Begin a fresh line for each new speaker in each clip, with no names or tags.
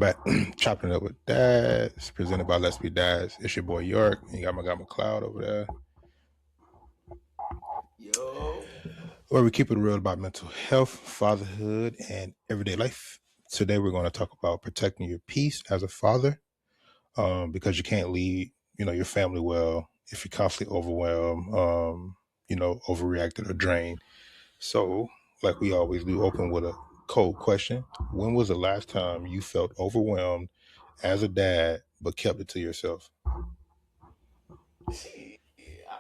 back. Chopping it up with Dad. It's presented by Let's Be Dads. It's your boy York. And you got my guy McLeod over there.
Yo.
Where we keep it real about mental health, fatherhood, and everyday life. Today we're going to talk about protecting your peace as a father, because you can't lead, your family well if you're constantly overwhelmed, overreacted or drained. So, like we always do, open with a cold question. When was the last time you felt overwhelmed as a dad, but kept it to yourself?
Shit,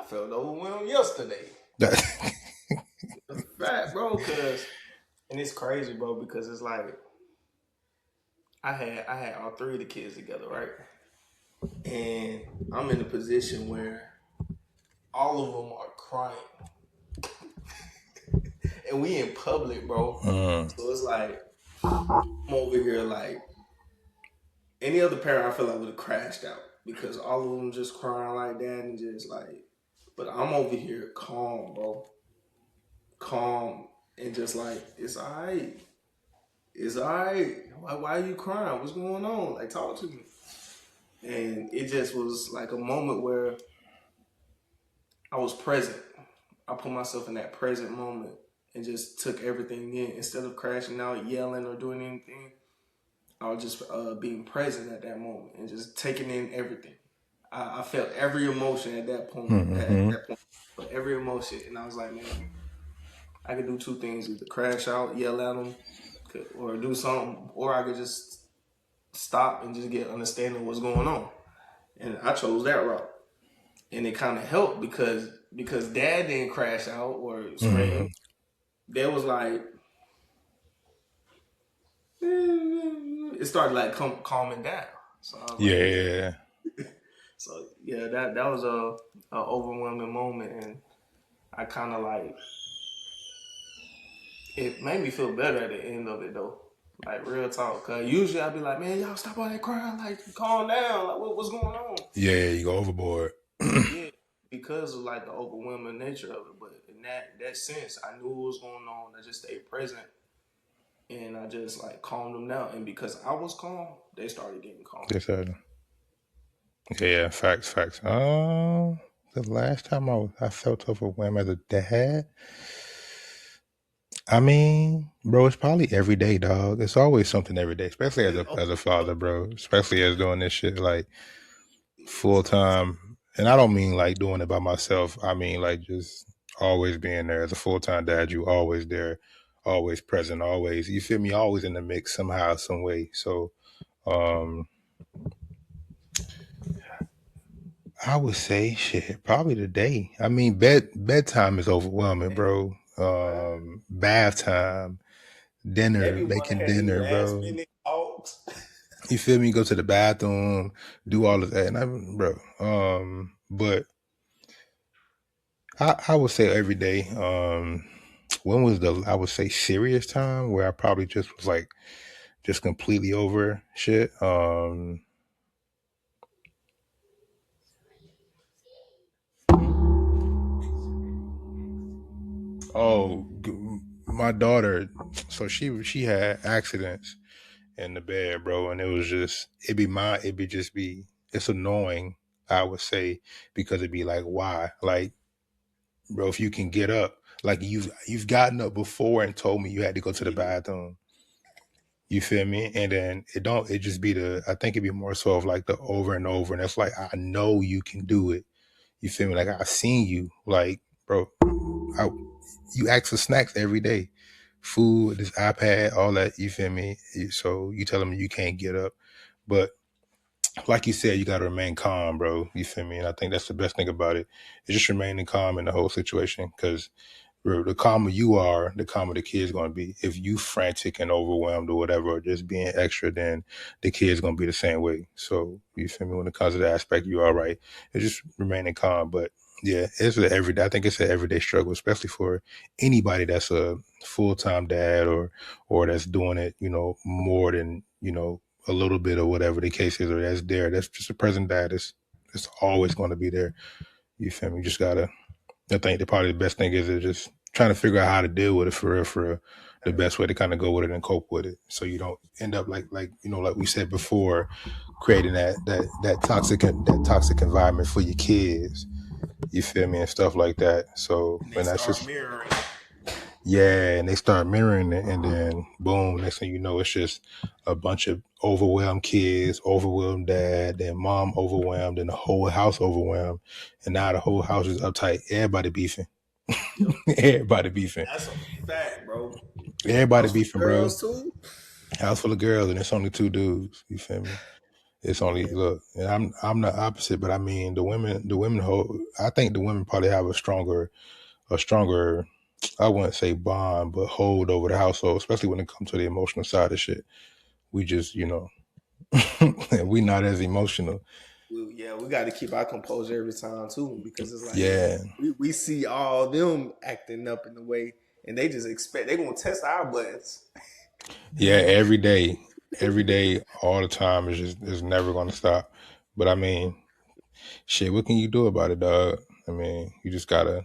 I felt overwhelmed yesterday.
That,
That's a fact, bro. And it's crazy, bro, because it's like I had all three of the kids together, right? And I'm in a position where all of them are crying, and we in public, bro. So it's like I'm over here like any other parent. I feel like would have crashed out because all of them just crying like that and just like. But I'm over here calm, bro, calm and just like it's alright. It's alright. Why are you crying? What's going on? Like, talk to me. And it just was like a moment where I was present. I put myself in that present moment and just took everything in. Instead of crashing out, yelling, or doing anything, I was just being present at that moment and just taking in everything. I felt every emotion at that point. At
mm-hmm.
that point, but every emotion, and I was like, man, I could do two things: either crash out, yell at them, or do something, or I could just stop and just get understanding of what's going on. And I chose that route, and it kind of helped because Dad didn't crash out or
Mm-hmm.
scream. There was like it started like calming down. So I was like, okay.
Yeah.
So yeah, that was a overwhelming moment, and I kind of like it made me feel better at the end of it though. Like real talk, cause usually I'd be like, man, y'all stop all that crying, like calm down, like what's going on?
Yeah, you go overboard.
Yeah, because of like the overwhelming nature of it. But in that sense, I knew what was going on. I just stayed present and I just like calmed them down. And because I was calm, they started getting calm.
Yes, sir. Yeah, facts, facts. The last time I felt overwhelmed as a dad, I mean, bro, it's probably every day, dog. It's always something every day, especially as a father, bro. Especially as doing this shit like full time. And I don't mean like doing it by myself. I mean like just always being there as a full time dad. You always there, always present, always. You feel me? Always in the mix somehow, some way. So, um, I would say shit, probably the day. I mean, bedtime is overwhelming, bro. Bath time, dinner,
Everyone
making
had these
dinner,
last
bro.
minute talks.
You feel me? Go to the bathroom, do all of that, and bro. But I would say every day. When was I would say serious time where I probably just was like just completely over shit. Oh, my daughter. So she had accidents in the bed, bro, and it was just it'd be just be it's annoying. I would say because it'd be like why like bro if you can get up like you've gotten up before and told me you had to go to the bathroom. You feel me? And then it just be I think it'd be more so of like the over and over. And it's like, I know you can do it. You feel me? Like I seen you, like, bro, I, you ask for snacks every day, food, this iPad, all that. You feel me? So you tell them you can't get up. But like you said, you got to remain calm, bro. You feel me? And I think that's the best thing about it is just remaining calm in the whole situation. Cause the calmer you are, the calmer the kid's going to be. If you frantic and overwhelmed or whatever, or just being extra, then the kid's going to be the same way. So you feel me? When it comes to that aspect, you all right. It's just remaining calm. But yeah, it's an everyday. I think it's an everyday struggle, especially for anybody that's a full time dad or that's doing it, more than a little bit or whatever the case is, or that's there. That's just a present dad. It's always going to be there. You feel me? You just gotta. I think the probably the best thing is just trying to figure out how to deal with it for real, the best way to kind of go with it and cope with it, so you don't end up like like we said before, creating that toxic environment for your kids. You feel me, and stuff like that. So,
And they
and that's
start
just
mirroring.
yeah, and they start mirroring it, and then boom, next thing you know, it's just a bunch of overwhelmed kids, overwhelmed dad, then mom overwhelmed, and the whole house overwhelmed, and now the whole house is uptight. Everybody beefing.
Yep.
Everybody beefing.
That's a fact, bro.
Everybody
House for
beefing, bro.
girls too.
House full of girls, and it's only two dudes. You feel me? It's only
Yeah.
look, and I'm the opposite, but I mean the women hold. I think the women probably have a stronger. I wouldn't say bond, but hold over the household, especially when it comes to the emotional side of shit. We just, we not as emotional.
We got to keep our composure every time too, because it's like
Yeah,
we see all them acting up in the way, and they just expect they gonna test our buttons.
yeah. Every day, all the time is never gonna stop. But I mean, shit, what can you do about it, dog? I mean, you just gotta,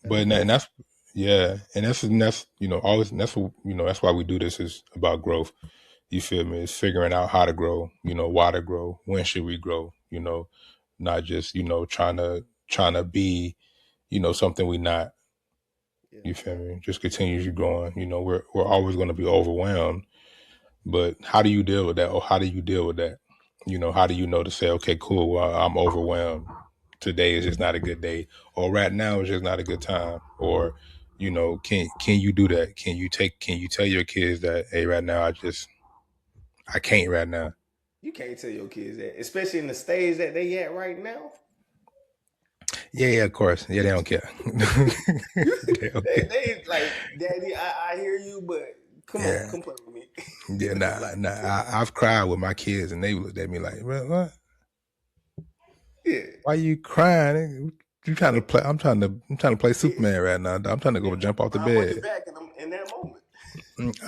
Gotta
But
move.
and that's yeah, and that's always that's what that's why we do this is about growth. You feel me? It's figuring out how to grow, why to grow, when should we grow, not just, trying to be, something we not.
Yeah,
You feel me? Just continues you growing. We're always gonna be overwhelmed. But how do you deal with that? Or how do you deal with that? How do you know to say, okay, cool, well, I'm overwhelmed. Today is just not a good day. Or right now is just not a good time. Or, can you do that? Can you tell your kids that, hey, right now I can't right now.
you can't tell your kids that, especially in the stage that they at right now.
Yeah, yeah, of course. Yeah, they don't care. They don't care.
They like, Daddy, I hear you, but come on,
Yeah.
come play with me.
Yeah, nah,
Like,
nah. I've cried with my kids and they looked at me like, what?
yeah,
Why you crying? You trying to play? I'm trying to play
yeah,
Superman right now. I'm trying to
yeah.
go jump off the
I want you
bed.
back in that moment.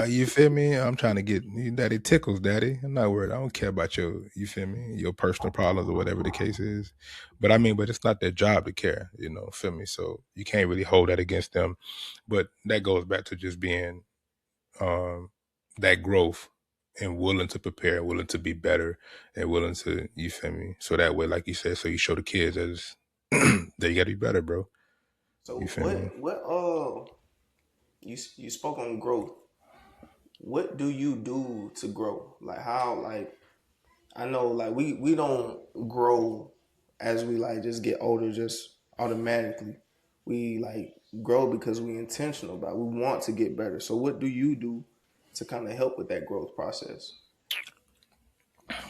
You feel me? I'm trying to get you, daddy tickles, daddy. I'm not worried. I don't care about you feel me? Your personal problems or whatever the case is. But I mean, but it's not their job to care, feel me? So you can't really hold that against them. But that goes back to just being um that growth and willing to prepare, willing to be better, and willing to, you feel me? So that way, like you said, so you show the kids as that you gotta be better, bro. You
So
feel me?
you spoke on growth. What do you do to grow? Like how like I know like we don't grow as we like just get older just automatically. We like grow because we intentional about it. We want to get better. So what do you do to kind of help with that growth process?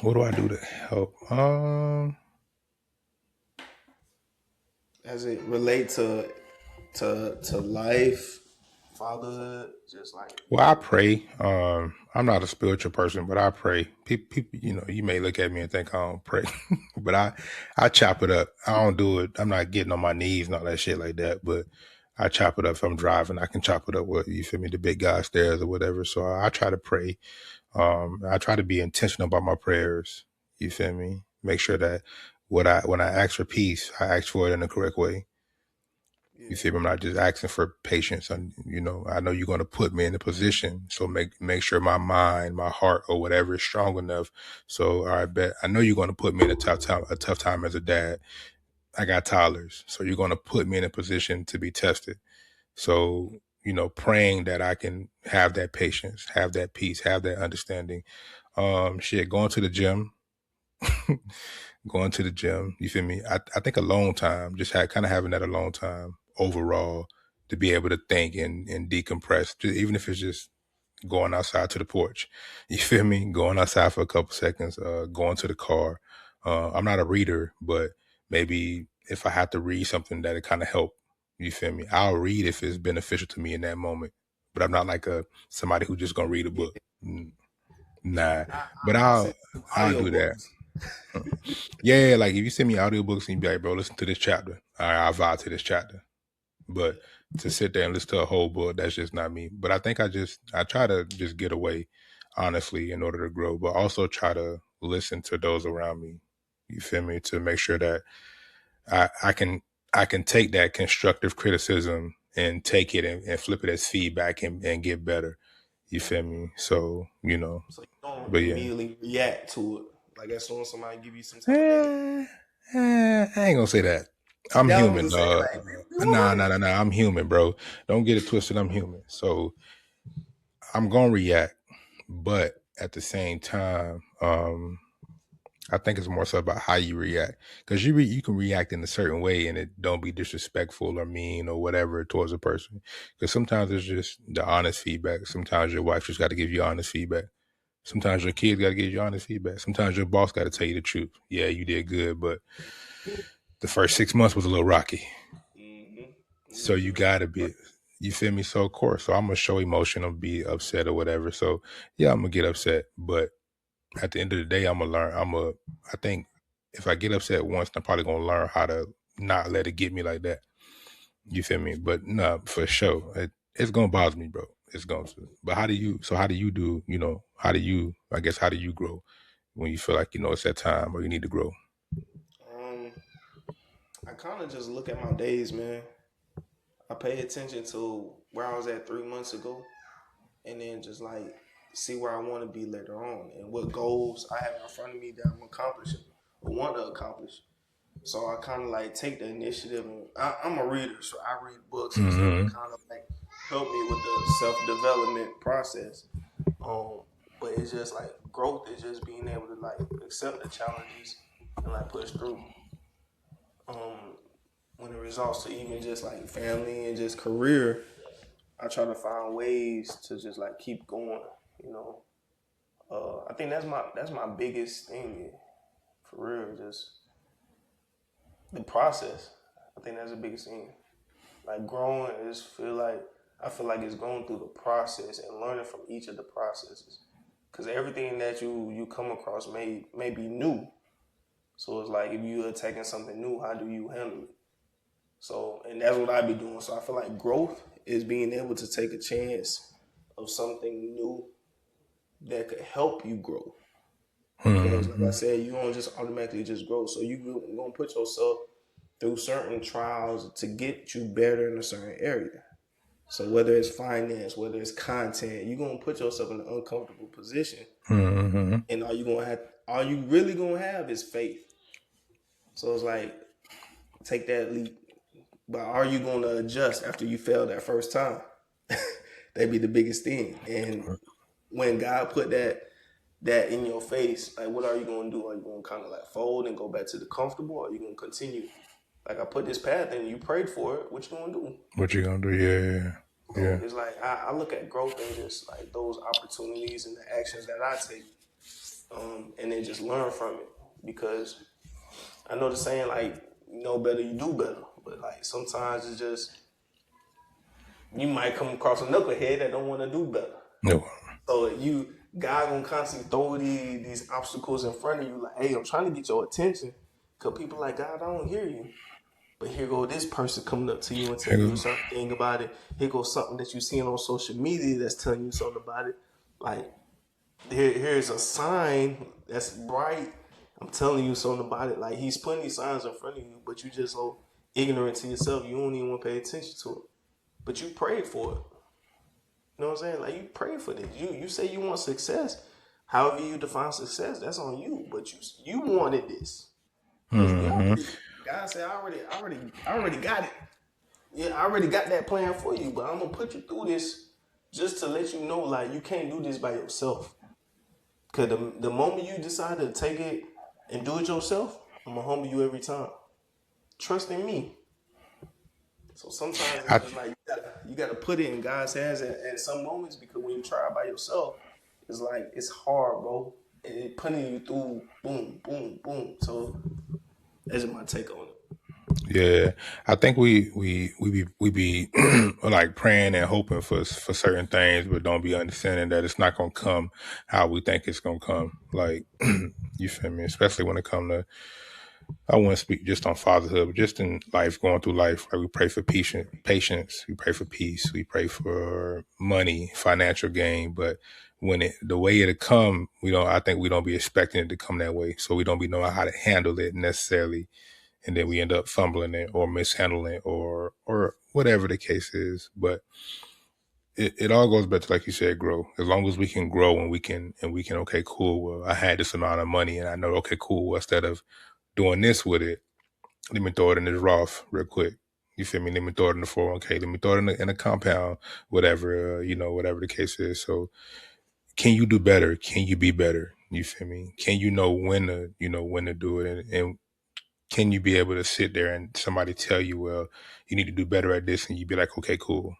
What do I do to help?
As it relate to life, fatherhood, just like
Well, I pray. I'm not a spiritual person, but I pray. People, you may look at me and think I don't pray, but I chop it up. I don't do it. I'm not getting on my knees and all that shit like that. But I chop it up if I'm driving. I can chop it up with, you feel me, the big guy stairs or whatever. So I try to pray. I try to be intentional about my prayers. You feel me? Make sure that when I ask for peace, I ask for it in the correct way. You
yeah,
see, I'm not just asking for patience. And I know you're going to put me in a position. So make sure my mind, my heart, or whatever is strong enough. So I bet I know you're going to put me in a tough time as a dad. I got toddlers, so you're going to put me in a position to be tested. So praying that I can have that patience, have that peace, have that understanding. Shit, going to the gym, going to the gym. You feel me? I think alone time, just kind of having that alone time overall to be able to think and decompress, even if it's just going outside to the porch. You feel me? Going outside for a couple seconds, going to the car. I'm not a reader, but maybe if I have to read something that it kind of help. You feel me? I'll read if it's beneficial to me in that moment. But I'm not like somebody who just gonna read a
yeah.
book. Nah. But
I opposite
I'll do that.
audiobooks.
Yeah, like if you send me audiobooks and you be like, bro, listen to this chapter. All right, I'll vibe to this chapter. But to sit there and listen to a whole book, that's just not me. But I think I try to just get away, honestly, in order to grow, but also try to listen to those around me. You feel me? To make sure that I can take that constructive criticism and take it and flip it as feedback and get better. You feel me? So,
So you don't
but yeah.
immediately react to it. Like as soon as somebody give you some type of negative.
Eh, I ain't gonna say that.
See,
I'm
that was
human,
gonna say
dog.
like be
Nah,
100.
nah, nah, nah. I'm human, bro. Don't get it twisted. I'm human. So I'm gonna react, but at the same time, I think it's more so about how you react, because you can react in a certain way and it don't be disrespectful or mean or whatever towards a person. Because sometimes it's just the honest feedback. Sometimes your wife just got to give you honest feedback. Sometimes your kids got to give you honest feedback. Sometimes your boss got to tell you the truth. Yeah, you did good, but the first 6 months was a little rocky. So you
Mm-hmm.
gotta be, you feel me? So of course, so I'm gonna show emotion, I'll be upset or whatever. So yeah, I'm gonna get upset, but at the end of the day, I'm gonna learn. I think if I get upset once, I'm probably gonna learn how to not let it get me like that. You feel me? But nah, for sure, it's gonna bother me, bro. It's going to. But how do you? So how do you do? How do you? I guess how do you grow when you feel like it's that time or you need to grow?
Um, I kind of just look at my days, man. I pay attention to where I was at 3 months ago, and then just like see where I want to be later on, and what goals I have in front of me that I'm accomplishing or want to accomplish. So I kind of like take the initiative, and I'm a reader, so I read books and stuff to
Mm-hmm.
kind of like help me with the self development process. Um, but it's just like growth is just being able to like accept the challenges and like push through. Um, when it results to even just like family and just career, I try to find ways to just like keep going. You know, I think that's my biggest thing for real. Just the process. I think that's the biggest thing. Like growing is feel like I feel like it's going through the process and learning from each of the processes. Because everything that you come across may be new. So it's like if you're taking something new, how do you handle it? So and that's what I be doing. So I feel like growth is being able to take a chance of something new that could help you grow. Because like I
Mm-hmm.
said, you don't just automatically just grow. So you're gonna put yourself through certain trials to get you better in a certain area. So whether it's finance, whether it's content, you're gonna put yourself in an uncomfortable position.
Mm-hmm.
And all you really gonna have is faith. So it's like take that leap. But are you gonna adjust after you fail that first time? That'd be the biggest thing. And when God put that in your face, like what are you gonna do? Are you gonna kind of like fold and go back to the comfortable, or are you gonna continue? Like I put this path in, you prayed for it. What you gonna do?
What you gonna do? Yeah,
So
yeah.
it's like I look at growth and just like those opportunities and the actions that I take, and then just learn from it. Because I know the saying like you know better, you do better. But like sometimes it's just you might come across a knucklehead that don't want to do better.
No.
So God gonna constantly throw these obstacles in front of you. Like, hey, I'm trying to get your attention. Cause people like God, I don't hear you. But here go this person coming up to you and
Here
telling you a
go.
certain thing about it. Here goes something that you seeing on social media that's telling you something about it. Like here's a sign that's bright. I'm telling you something about it. Like he's putting these signs in front of you, but you just so ignorant to yourself. You don't even want to pay attention to it. But you prayed for it. You know what I'm saying? Like you prayed for this. You say you want success. However you define success, that's on you. But you wanted this because we
Mm-hmm.
already. God said, I already got it. Yeah, I already got that plan for you, but I'm gonna put you through this just to let you know, like you can't do this by yourself. Cause the moment you decide to take it and do it yourself, I'm gonna humble you every time. Trust in me. So sometimes it's
I
just like you gotta put it in God's hands at some moments because when you try it by yourself, it's like it's hard, bro. And it putting you through boom, boom, boom. So that's my take on it.
Yeah, I think we be like praying and hoping for certain things, but don't be understanding that it's not gonna come how we think it's gonna come. Like you feel me? Especially when it come to, I want to speak just on fatherhood, but just in life, going through life. Like we pray for patience, we pray for peace, we pray for money, financial gain, but when the way it'll come, we don't. I think we don't be expecting it to come that way, so we don't be knowing how to handle it necessarily, and then we end up fumbling it or mishandling it or whatever the case is. But it all goes back to, like you said, grow. As long as we can grow and we can okay, cool. Well, I had this amount of money and I know, okay, cool. Well, instead of doing this with it, let me throw it in this Roth real quick. You feel me? Let me throw it in the 401k. Let me throw it in a compound, whatever, whatever the case is. So can you do better? Can you be better? You feel me? Can you know when to do it? And can you be able to sit there and somebody tell you, well, you need to do better at this, and you be like, okay, cool,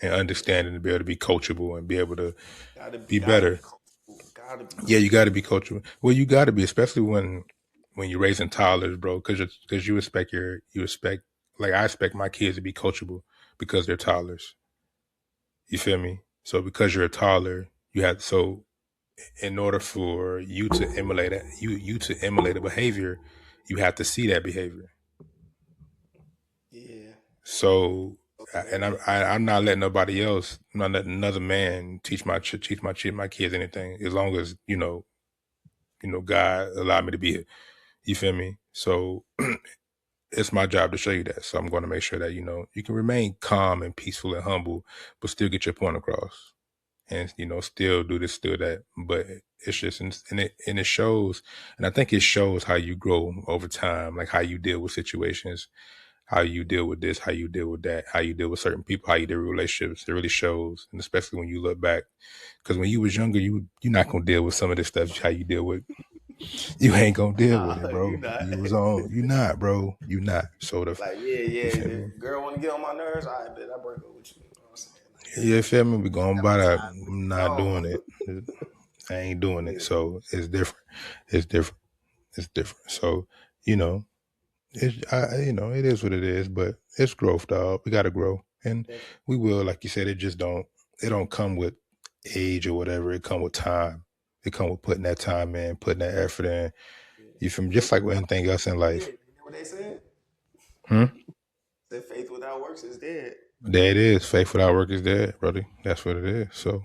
and
Yeah.
understand and be able to be coachable and be able to be
Gotta be
better.
coachable. Gotta be
Yeah, you
coachable.
got to be coachable. Well, you got to be, especially when you're raising toddlers, bro, because you expect like I expect my kids to be coachable because they're toddlers. You feel me? So because you're a toddler, you have so in order for you to emulate a behavior, you have to see that behavior.
Yeah.
So, and
Man.
I'm not letting nobody else, I'm not letting another man teach my kids anything as long as God allowed me to be here. You feel me? So it's my job to show you that. So I'm going to make sure that you can remain calm and peaceful and humble, but still get your point across, and still do this, still that. But it's just and it shows, and I think it shows how you grow over time, like how you deal with situations, how you deal with this, how you deal with that, how you deal with certain people, how you deal with relationships. It really shows, and especially when you look back, because when you was younger, you're not gonna deal with some of this stuff. How you deal with, you ain't gonna deal with
Nah,
it,
you
bro.
not.
You was on, you not, bro. You not. So
Like, yeah,
you
yeah.
feel
The
me?
girl want to get on my nerves. I bet I break up with you. You know what I'm saying? Like,
You feel me? We going
got
by
my
that.
time
I'm not doing
gone.
it. I ain't doing it.
Yeah,
So it's different. It's different. It's different. So you know, it is what it is. But it's growth, dog. We got to grow, and
definitely.
we will. Like you said, it just don't. It don't come with age or whatever. It come with time. It come with putting that time in, putting that effort in.
Yeah.
You feel me? Just
Faith
like with
without
anything else in
works is
life.
dead. You know what they said?
Hmm?
Said faith without works is dead.
There it is. Faith without work is dead, brother. That's what it is. So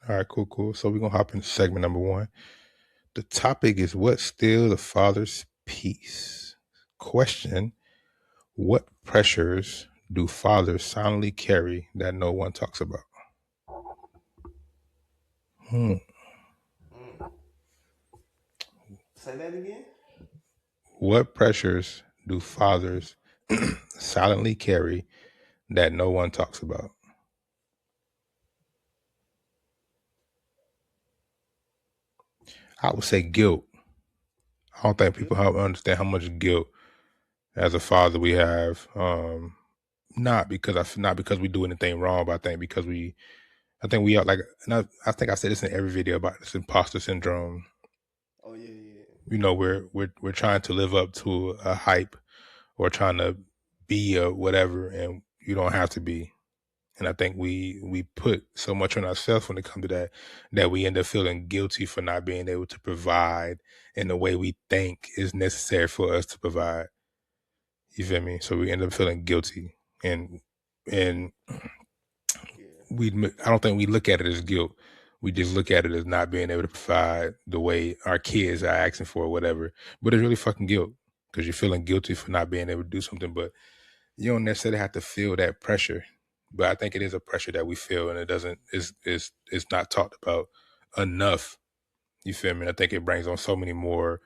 All right, cool, cool. So we're gonna hop into segment number one. The topic is what steals the father's peace? Question: what pressures do fathers silently carry that no one talks about? Hmm.
Mm. Say that again.
What pressures do fathers silently carry that no one talks about? I would say guilt. I don't think
Good.
people understand how much guilt as a father we have. Not because we do anything wrong, but I think we are like, and I think I said this in every video about this imposter syndrome.
Oh yeah, yeah.
We're trying to live up to a hype or trying to be a whatever, and you don't have to be. And I think we put so much on ourselves when it comes to that we end up feeling guilty for not being able to provide in the way we think is necessary for us to provide. You feel me? So we end up feeling guilty, and
Yeah.
I don't think we look at it as guilt. We just look at it as not being able to provide the way our kids are asking for or whatever. But it's really fucking guilt because you're feeling guilty for not being able to do something. But you don't necessarily have to feel that pressure. But I think it is a pressure that we feel, and it doesn't. It's not talked about enough. You feel me? I think it brings on so many more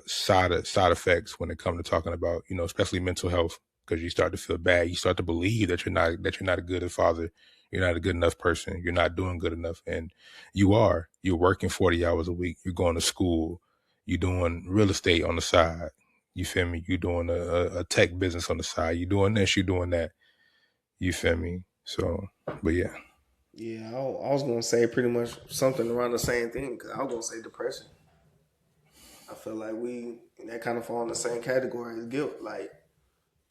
side effects when it comes to talking about especially mental health, because you start to feel bad, you start to believe that you're not a good father, you're not a good enough person, you're not doing good enough, and you're working 40 hours a week, you're going to school, you're doing real estate on the side, you feel me, you're doing a tech business on the side, you're doing this, you're doing that, you feel me. So but yeah.
Yeah, I was gonna say pretty much something around the same thing because I was gonna say depression. I feel like we that kind of fall in the same category as guilt, like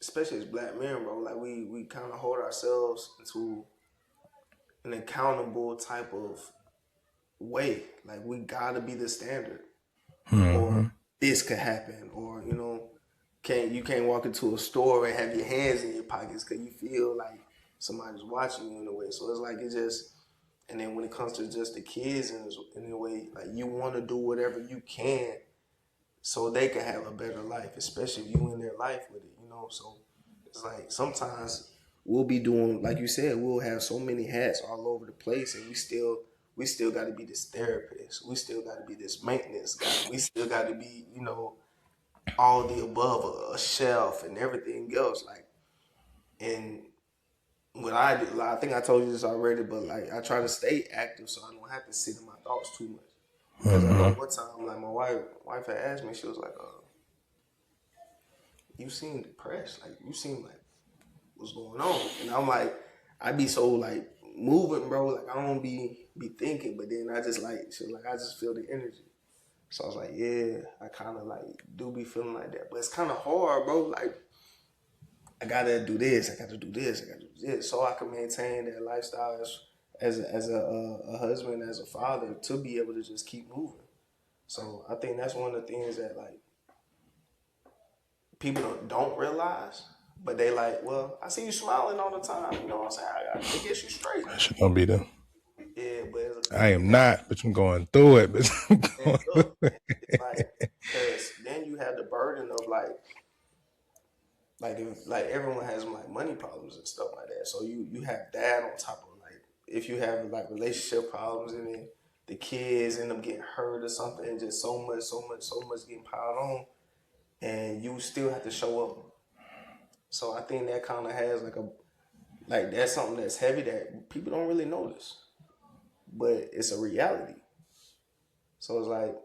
especially as black men, bro. Like we kind of hold ourselves into an accountable type of way. Like we gotta be the standard, or
Hmm.
this could happen, or can't walk into a store and have your hands in your pockets because you feel like somebody's watching you in a way. So it's like it just. And then when it comes to just the kids in a way, like you want to do whatever you can so they can have a better life, especially if you in their life with it. So It's like sometimes we'll be doing, like you said, we'll have so many hats all over the place, and we still got to be this therapist. We still got to be this maintenance guy. We still got to be, all the above, a shelf and everything else. Like, and what I do, like, I think I told you this already, but like I try to stay active so I don't have to sit in my thoughts too much. Because I know
Mm-hmm.
one time, like my wife had asked me, she was like, "You seem depressed. Like you seem like what's going on?" And I'm like, I be so like moving, bro. Like I don't be thinking, but then I just like shit, like I just feel the energy. So I was like, yeah, I kind of like do be feeling like that, but it's kind of hard, bro. Like I gotta do this, I gotta do this, I gotta do this, so I can maintain that lifestyle as a husband, as a father, to be able to just keep moving. So I think that's one of the things that like people don't realize, but they like, well, I see you smiling all the time. You know what I'm saying? I guess you straight.
That shit don't be them.
Yeah, but
I
in
am
that,
not, but I'm going through it. But I'm
and
going
look,
through
it's
it.
like because then you have the burden of like if like everyone has like money problems and stuff like that. So you have that on top of like if you have like relationship problems and then the kids end up getting hurt or something, and just so much getting piled on, and you still have to show up. So I think that kind of has like that's something that's heavy that people don't really notice, but it's a reality. So it's like,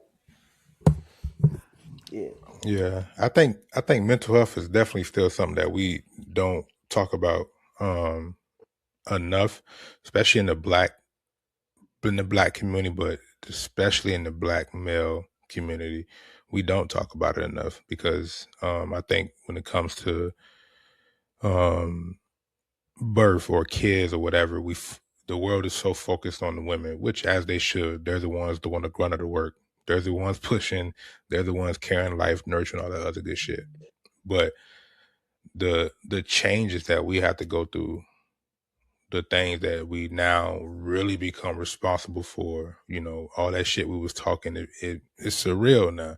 yeah,
Yeah, I think mental health is definitely still something that we don't talk about um, enough, especially in the black community, but especially in the black male community. We don't talk about it enough because I think when it comes to um, birth or kids or whatever, the world is so focused on the women, which as they should. They're the ones doing the grunt of the work. They're the ones pushing. They're the ones carrying life, nurturing all that other good shit. But the changes that we have to go through, the things that we now really become responsible for, all that shit we was talking, it's surreal now.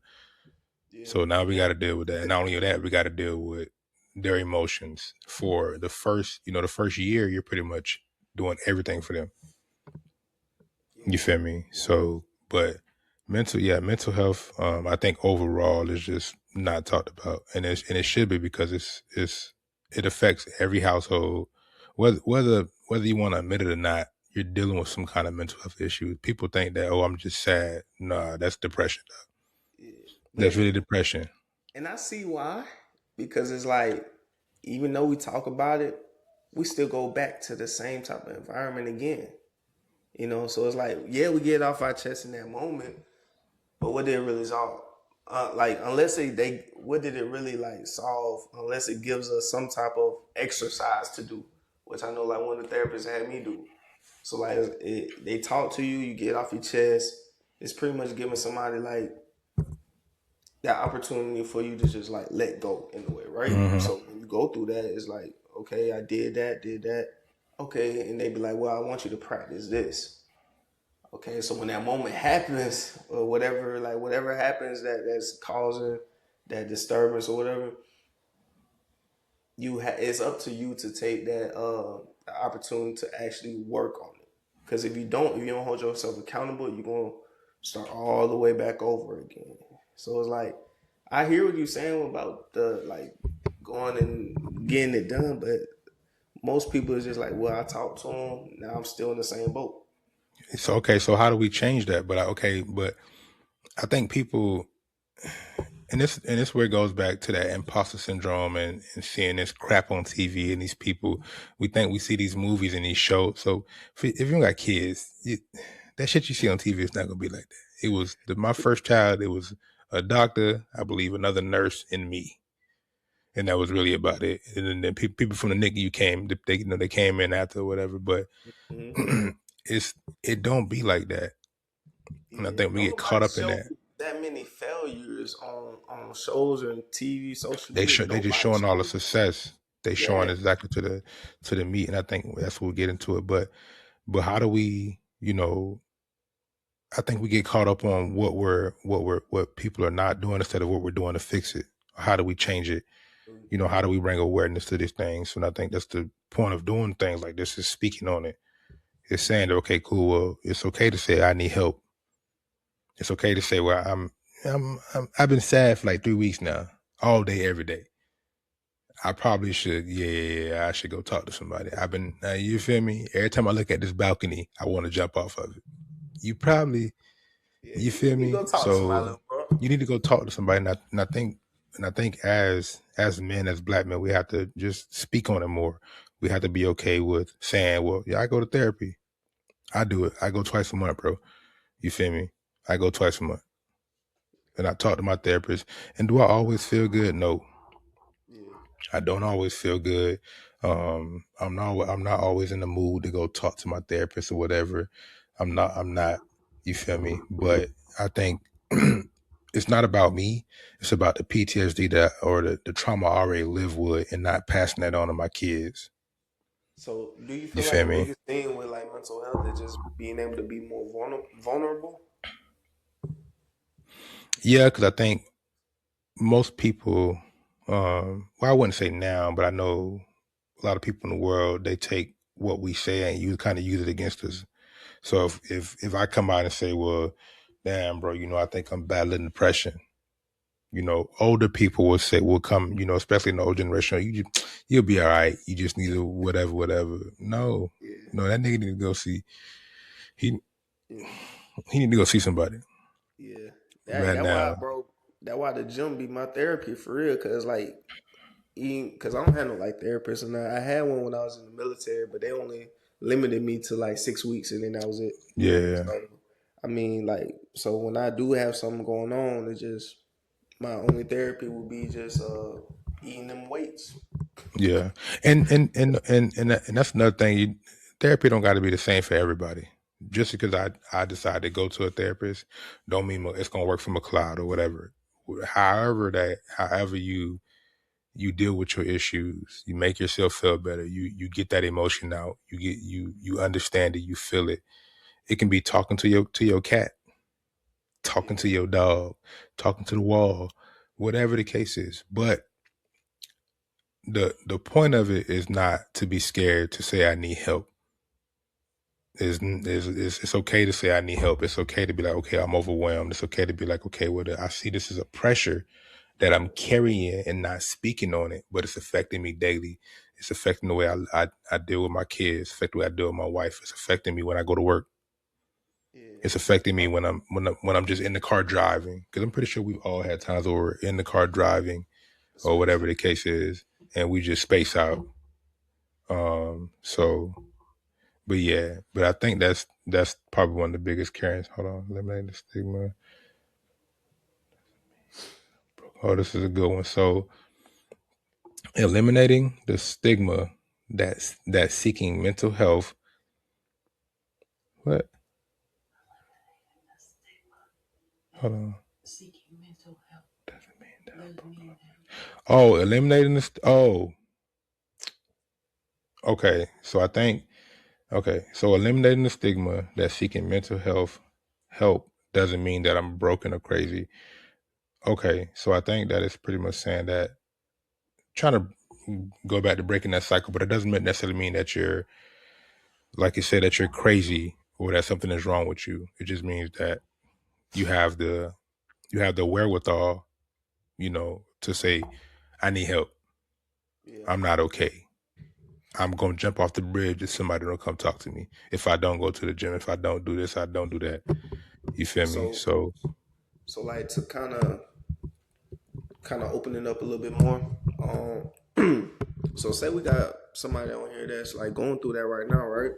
yeah,
So now we
and
got to deal with that, and not only that, we got to deal with their emotions for the first year. You're pretty much doing everything for them. You
yeah,
feel me? So, but mental health, I think overall is just not talked about, and it should be because it affects every household, whether you want to admit it or not. You're dealing with some kind of mental health issue. People think that, oh, I'm just sad. Nah, that's depression.
yeah.
That's
But
really depression.
and I see why, because it's like even though we talk about it, we still go back to the same type of environment again. So it's like, yeah, we get off our chest in that moment, but what did it really solve? Like, unless what did it really like solve? Unless it gives us some type of exercise to do, which I know like one of the therapists had me do. So like, they talk to you, you get off your chest. It's pretty much giving somebody like that opportunity for you to just like let go in a way, right?
Hmm.
So when you go through that, it's like, okay, I did that, okay, and they be like, well, I want you to practice this. Okay, so when that moment happens, or whatever happens that's causing that disturbance or whatever, it's up to you to take that opportunity to actually work on it. Because if you don't hold yourself accountable, you're gonna start all the way back over again. So it's like I hear what you're saying about the like going and getting it done, but most people is just like, well, I talked to him, now I'm still in the same boat.
So okay, so how do we change that? But I think people, and this where it goes back to that imposter syndrome and seeing this crap on TV and these people. We think we see these movies and these shows. So if you don't got kids, that shit you see on TV is not gonna be like that. It was my first child. It was a doctor, I believe, another nurse, and me, and that was really about it. And then people from the NICU came. They came in after or whatever. But
Mm-hmm.
it's it don't be like that, and I
Yeah,
think we
don't
get caught
nobody
up in
show
that.
that many failures on shows and TV, social
They
media.
they just
Nobody
showing all the
shows.
success. They showing
Yeah,
exactly to the meat, and I think that's what we'll get into it. But how do we, I think we get caught up on what people are not doing instead of what we're doing to fix it. How do we change it? You know, how do we bring awareness to these things? And I think that's the point of doing things like this, is speaking on it. It's saying, okay, cool. Well, it's okay to say I need help. It's okay to say, well, I've been sad for like 3 weeks now, all day, every day. I probably should, yeah, I should go talk to somebody. You feel me? Every time I look at this balcony, I want to jump off of it. You probably,
Yeah,
you
you
feel
need to
me?
go talk to my
So
little bro.
you need to go talk to somebody. And I think as men, as black men, we have to just speak on it more. We have to be okay with saying, well, yeah, I go to therapy. I do it. I go twice a month, bro. You feel me? I go twice a month. And I talk to my therapist. And do I always feel good? No.
Yeah.
I don't always feel good. I'm not always in the mood to go talk to my therapist or whatever. I'm not, you feel me? But I think it's not about me. It's about the PTSD that, or the trauma I already live with, and not passing that on to my kids.
So, do you
You
feel like
feel
the
me?
biggest thing with like mental health is just being able to be more vulnerable?
Yeah, because I think most people, well, I wouldn't say now, but I know a lot of people in the world, they take what we say and you kind of use it against us. So if I come out and say, well, damn, bro, I think I'm battling depression. Older people will come, especially in the old generation, you'll be all right. You just need to whatever, whatever. No,
Yeah,
no, that nigga need to go see he
yeah,
he need to go see somebody
yeah. That
right
that why,
now.
bro. That why the gym be my therapy for real. Cause like, cause I don't have no like therapist, and I had one when I was in the military, but they only limited me to like 6 weeks, and then that was it.
Yeah,
So, I mean, like, so when I do have something going on, it's just my only therapy would be just eating them weights.
yeah, and that's another thing. Therapy don't got to be the same for everybody. Just because I decide to go to a therapist, don't mean it's gonna work from a cloud or whatever. However you deal with your issues, you make yourself feel better. You get that emotion out. You understand it. You feel it. It can be talking to your cat, talking
Yeah,
to your dog, talking to the wall, whatever the case is. But the point of it is not to be scared to say I need help. It's okay to say I need help. It's okay to be like, okay, I'm overwhelmed. It's okay to be like, okay, well, I see this as a pressure that I'm carrying and not speaking on it, but it's affecting me daily. It's affecting the way I deal with my kids, affecting the way I deal with my wife. It's affecting me when I go to work.
yeah.
It's affecting me
Like,
when I'm just in the car driving. Because I'm pretty sure we've all had times where we're in the car driving or
space.
whatever the case is, and we just space out. So, but yeah, but I think that's probably one of the biggest carryings. Hold on, eliminate the stigma. Oh, this is a good one. So, eliminating the stigma that's seeking mental health. What? Hold on. Doesn't mean Oh, eliminating this. Oh, okay. So eliminating the stigma that seeking mental health help doesn't mean that I'm broken or crazy. Okay, so I think that it's pretty much saying that, trying to go back to breaking that cycle, but it doesn't necessarily mean that you're, like you said, that you're crazy or that something is wrong with you. It just means that you have the wherewithal, to say, I need help.
Yeah.
I'm not okay. I'm gonna jump off the bridge if somebody don't come talk to me. If I don't go to the gym, if I don't do this, I don't do that. You feel me?
So
So
so like to kind of open it up a little bit more. So say we got somebody on here that's like going through that right now, right?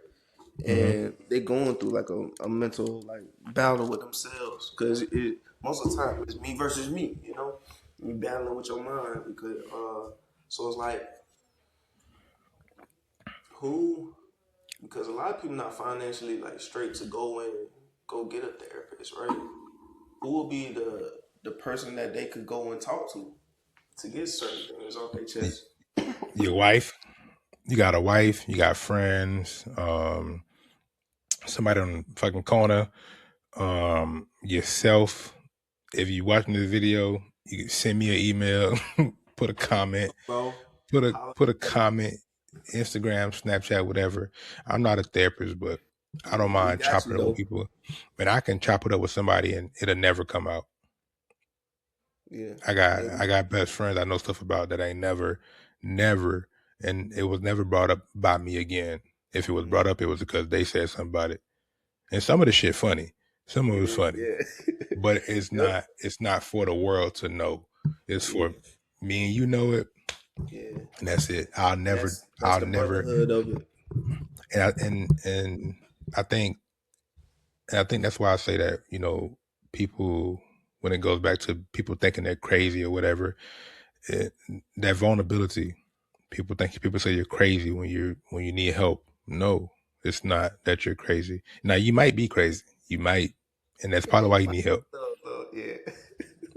mhm.
And they going through like a mental like battle with themselves because it most of the time it's me versus me, you battling with your mind because so it's like who because a lot of people not financially like straight to go and go get a therapist, right? Who will be the person that they could go and talk to get certain things off their chest?
Your wife, you got a wife, you got friends, somebody on the fucking corner, yourself. If you watching this video, you can send me an email, put a comment,
bro. Holla
put a
at me.
comment, Instagram, Snapchat, whatever. I'm not a therapist, but I don't
Yeah, we
mind
got
chopping
you
it up with
though.
people. Man, I can chop it up with somebody and it'll never come out.
Yeah,
I got best friends I know stuff about that ain't never, and it was never brought up by me again. If it was brought up, it was because they said something about it. And some of the shit funny. Some of it
it
was
is.
funny,
Yeah.
but
Yep.
it's not for the world to know. It's
Yeah.
for me and you know it,
Yeah.
and that's it.
That's
I'll
the
never,
brotherhood of it.
and I think, and I think that's why I say that, people, when it goes back to people thinking they're crazy or whatever, it, that vulnerability, people say you're crazy when you need help. No, it's not that you're crazy. Now you might be crazy. You might, and that's probably
You
why you
might
need
be
help.
yeah.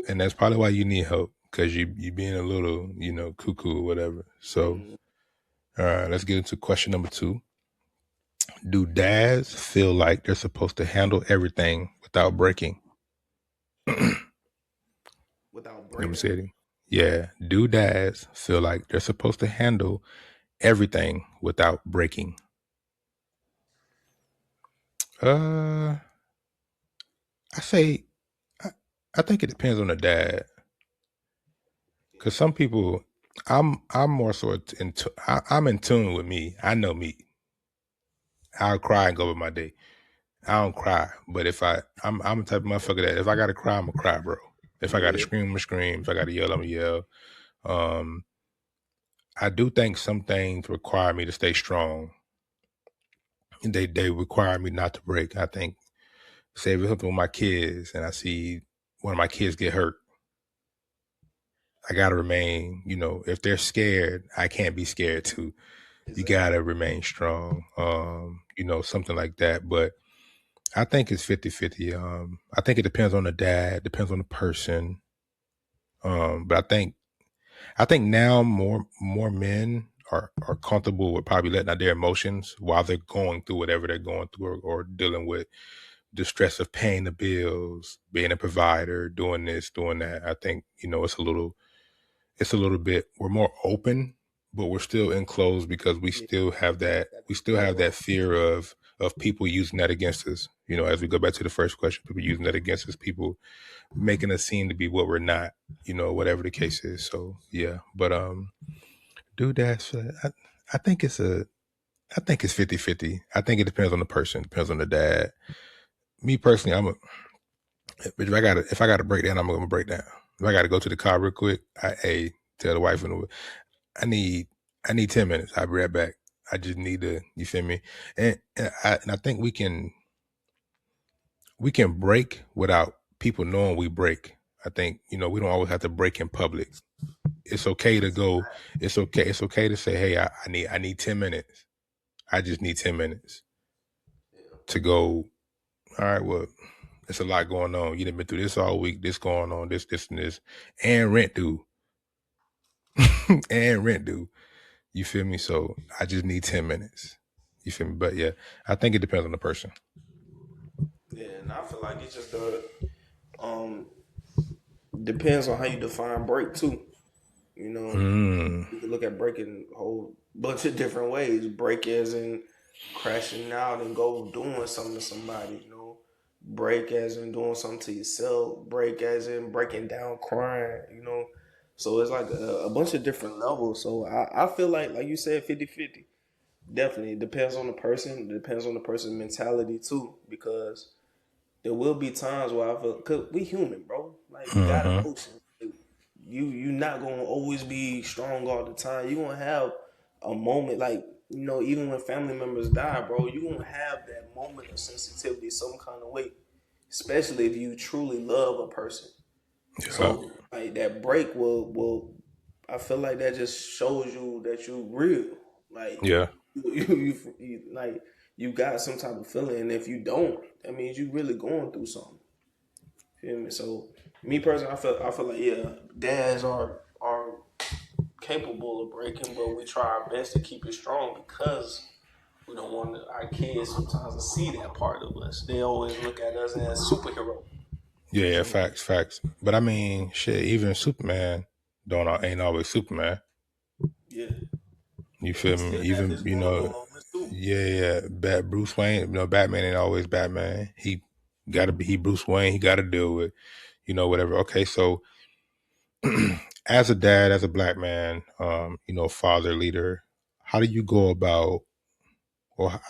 And that's probably why you need help, because you being a little, cuckoo or whatever. So,
Mm,
all right, let's get into question number 2. Do dads feel like they're supposed to handle everything without breaking? Let
without
me say
breaking.
it. Yeah. Do dads feel like they're supposed to handle everything without breaking? Uh, I say, I, I think it depends on the dad. Cause some people, I'm more so I'm in tune with me. I know me. I'll cry and go with my day. I don't cry, but if I'm the type of motherfucker that if I gotta cry, I'm gonna cry, bro. If I gotta
Yeah.
scream, I'm gonna scream. If I gotta yell, I'm gonna yell. Um, I do think some things require me to stay strong. They require me not to break. I think, say if it's something with my kids and I see one of my kids get hurt, I gotta remain. If they're scared, I can't be scared too. You
Exactly.
gotta remain strong. Something like that. But I think it's 50-50. I think it depends on the dad, depends on the person. But I think now more men are comfortable with probably letting out their emotions while they're going through whatever they're going through, or dealing with the stress of paying the bills, being a provider, doing this, doing that. I think, it's a little bit, we're more open, but we're still enclosed because
Yeah. Got
we
that
still have that
firewall.
fear of people using that against us. As we go back to the first question, people using that against us, people making us seem to be what we're not, whatever the case is. So yeah, but do that. I think I think it's 50-50. I think it depends on the person, depends on the dad. Me personally, if I gotta break down, I'm gonna break down. If I gotta go to the car real quick, tell the wife I need I need 10 minutes. I'll be right back. I just need to, you feel me? And I think we can break without people knowing we break. I think, we don't always have to break in public. It's okay to
That's a
go,
fact.
it's okay to say, hey, I need 10 minutes. I just need 10 minutes
Yeah.
to go, all right, well, there's a lot going on. You done been through this all week, this going on, this, and this, and rent due. and rent due. You feel me? So I just need 10 minutes. You feel me? But yeah, I think it depends on the person.
Yeah, and I feel like it's just um depends on how you define break too. You know,
Mm.
you can look at breaking a whole bunch of different ways. Break as in crashing out and go doing something to somebody, Break as in doing something to yourself. Break as in breaking down, crying. So it's like a bunch of different levels. So I feel like you said, 50-50. Definitely. It depends on the person. It depends on the person's mentality too. Because there will be times where I feel, cause we human, bro. Like we got
Mm-hmm.
emotions. You not gonna always be strong all the time. You gonna have a moment, like, even when family members die, bro. You gonna have that moment of sensitivity some kind of way, especially if you truly love a person.
Yeah.
So like that break will I feel like that just shows you that you real. Like
Yeah.
like you got some type of feeling, and if you don't, that means you really going through something. Feel me? So me personally, I feel like, yeah, dads are capable of breaking, but we try our best to keep it strong because we don't want our kids sometimes to see that part of us. They always look at us as superhero.
Yeah, yeah,
So
facts. But I mean, shit, even Superman. Don't ain't always Superman.
Yeah,
You
he
feel me?
still has
Even
his vulnerable moments too.
yeah, Bruce Wayne. Batman ain't always Batman. He got to be he Bruce Wayne. He got to deal with whatever. Okay, so as a dad, as a black man, father, leader, how do you go about, or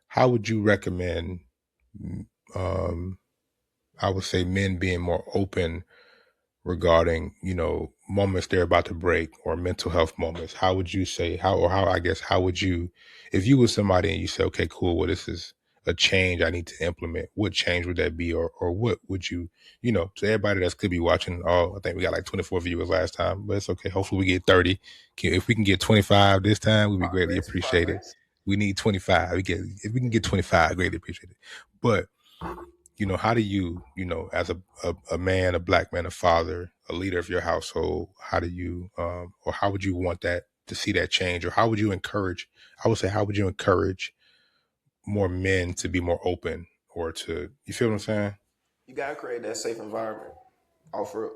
how would you recommend, um, I would say, men being more open regarding moments they're about to break or mental health moments? How would you say how I guess how would you, if you were somebody and you say, okay, cool, well, this is a change I need to implement, what change would that be, or what would you, to everybody that's could be watching? I think we got like 24 viewers last time, but it's okay, hopefully we get 30. If we can get 25 this time, we'd be greatly
Progress,
appreciated.
progress.
We need 25. If we can get 25, greatly appreciated. But how do you, as a man, a black man, a father, a leader of your household, how do you, or how would you want that to see that change? Or how would you encourage, I would say, how would you encourage more men to be more open or to, you feel what I'm saying?
You gotta create that safe environment. Offer,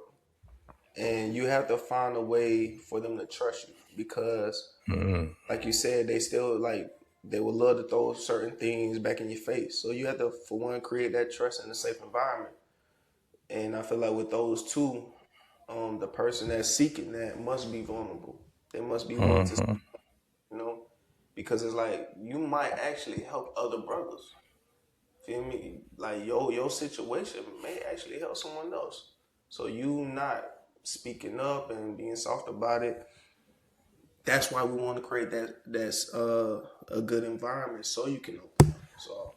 and you have to find a way for them to trust you because,
Mm-hmm.
like you said, they still like they would love to throw certain things back in your face. So you have to, for one, create that trust in a safe environment. And I feel like with those two, the person that's seeking that must be vulnerable. They must be willing to,
Mm-hmm.
you know, because it's like you might actually help other brothers. Feel me? Like your situation may actually help someone else. So you not speaking up and being soft about it. That's why we want to create that's a good environment so you can open up. So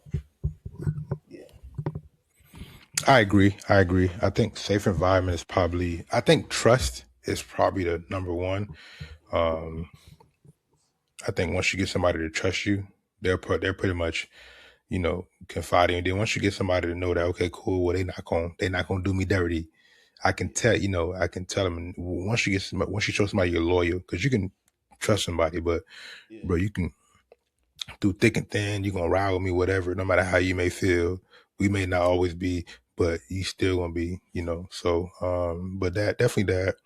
yeah,
I agree. I agree. I think safe environment is probably, I think trust is probably the number one. Um, I think once you get somebody to trust you, they're pretty much confiding. And then once you get somebody to know that, okay, cool, well, they're not gonna do me dirty. I can
yeah,
tell, I can tell them. And once you show somebody you're loyal, because you can trust somebody, but
yeah,
bro, you can through thick and thin, you're gonna ride with me, whatever. No matter how you may feel, we may not always be, but you still gonna be, So, but that definitely that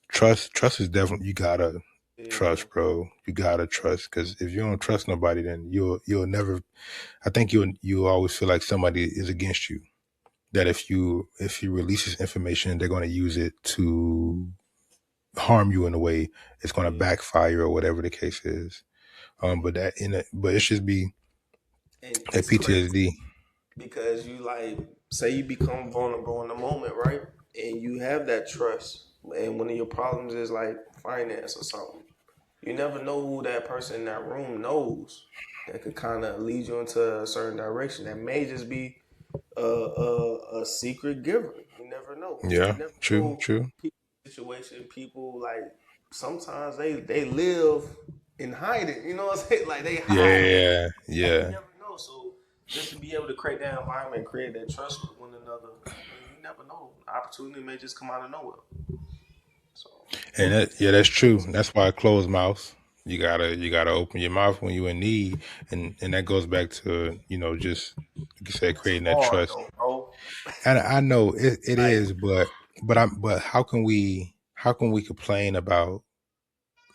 trust is definitely, you gotta
yeah,
trust, bro. You gotta trust, because if you don't trust nobody, then you'll never. I think you always feel like somebody is against you. That if you release this information, they're going to use it to harm you in a way. It's going to
yeah.
backfire or whatever the case is.
And,
But it should be
and
a
it's crazy
PTSD.
because you like say you become vulnerable in the moment, right? And you have that trust, and one of your problems is like finance or something. You never know who that person in that room knows that could kind of lead you into a certain direction. That may just be a secret giver. You never know. You
Yeah,
never
true,
know
true.
people situation. People like sometimes they live in hiding. You know what I'm saying? Like they hide,
Yeah,
and you
yeah.
never know. So just to be able to create that environment, and create that trust with one another, I mean, you never know. Opportunity may just come out of nowhere. So
And yeah, that's true. That's why closed mouth. You gotta open your mouth when you're in need, and that goes back to just like you said,
that's
creating that
hard
trust.
though, bro.
And I know it
Like
is, but how can we complain about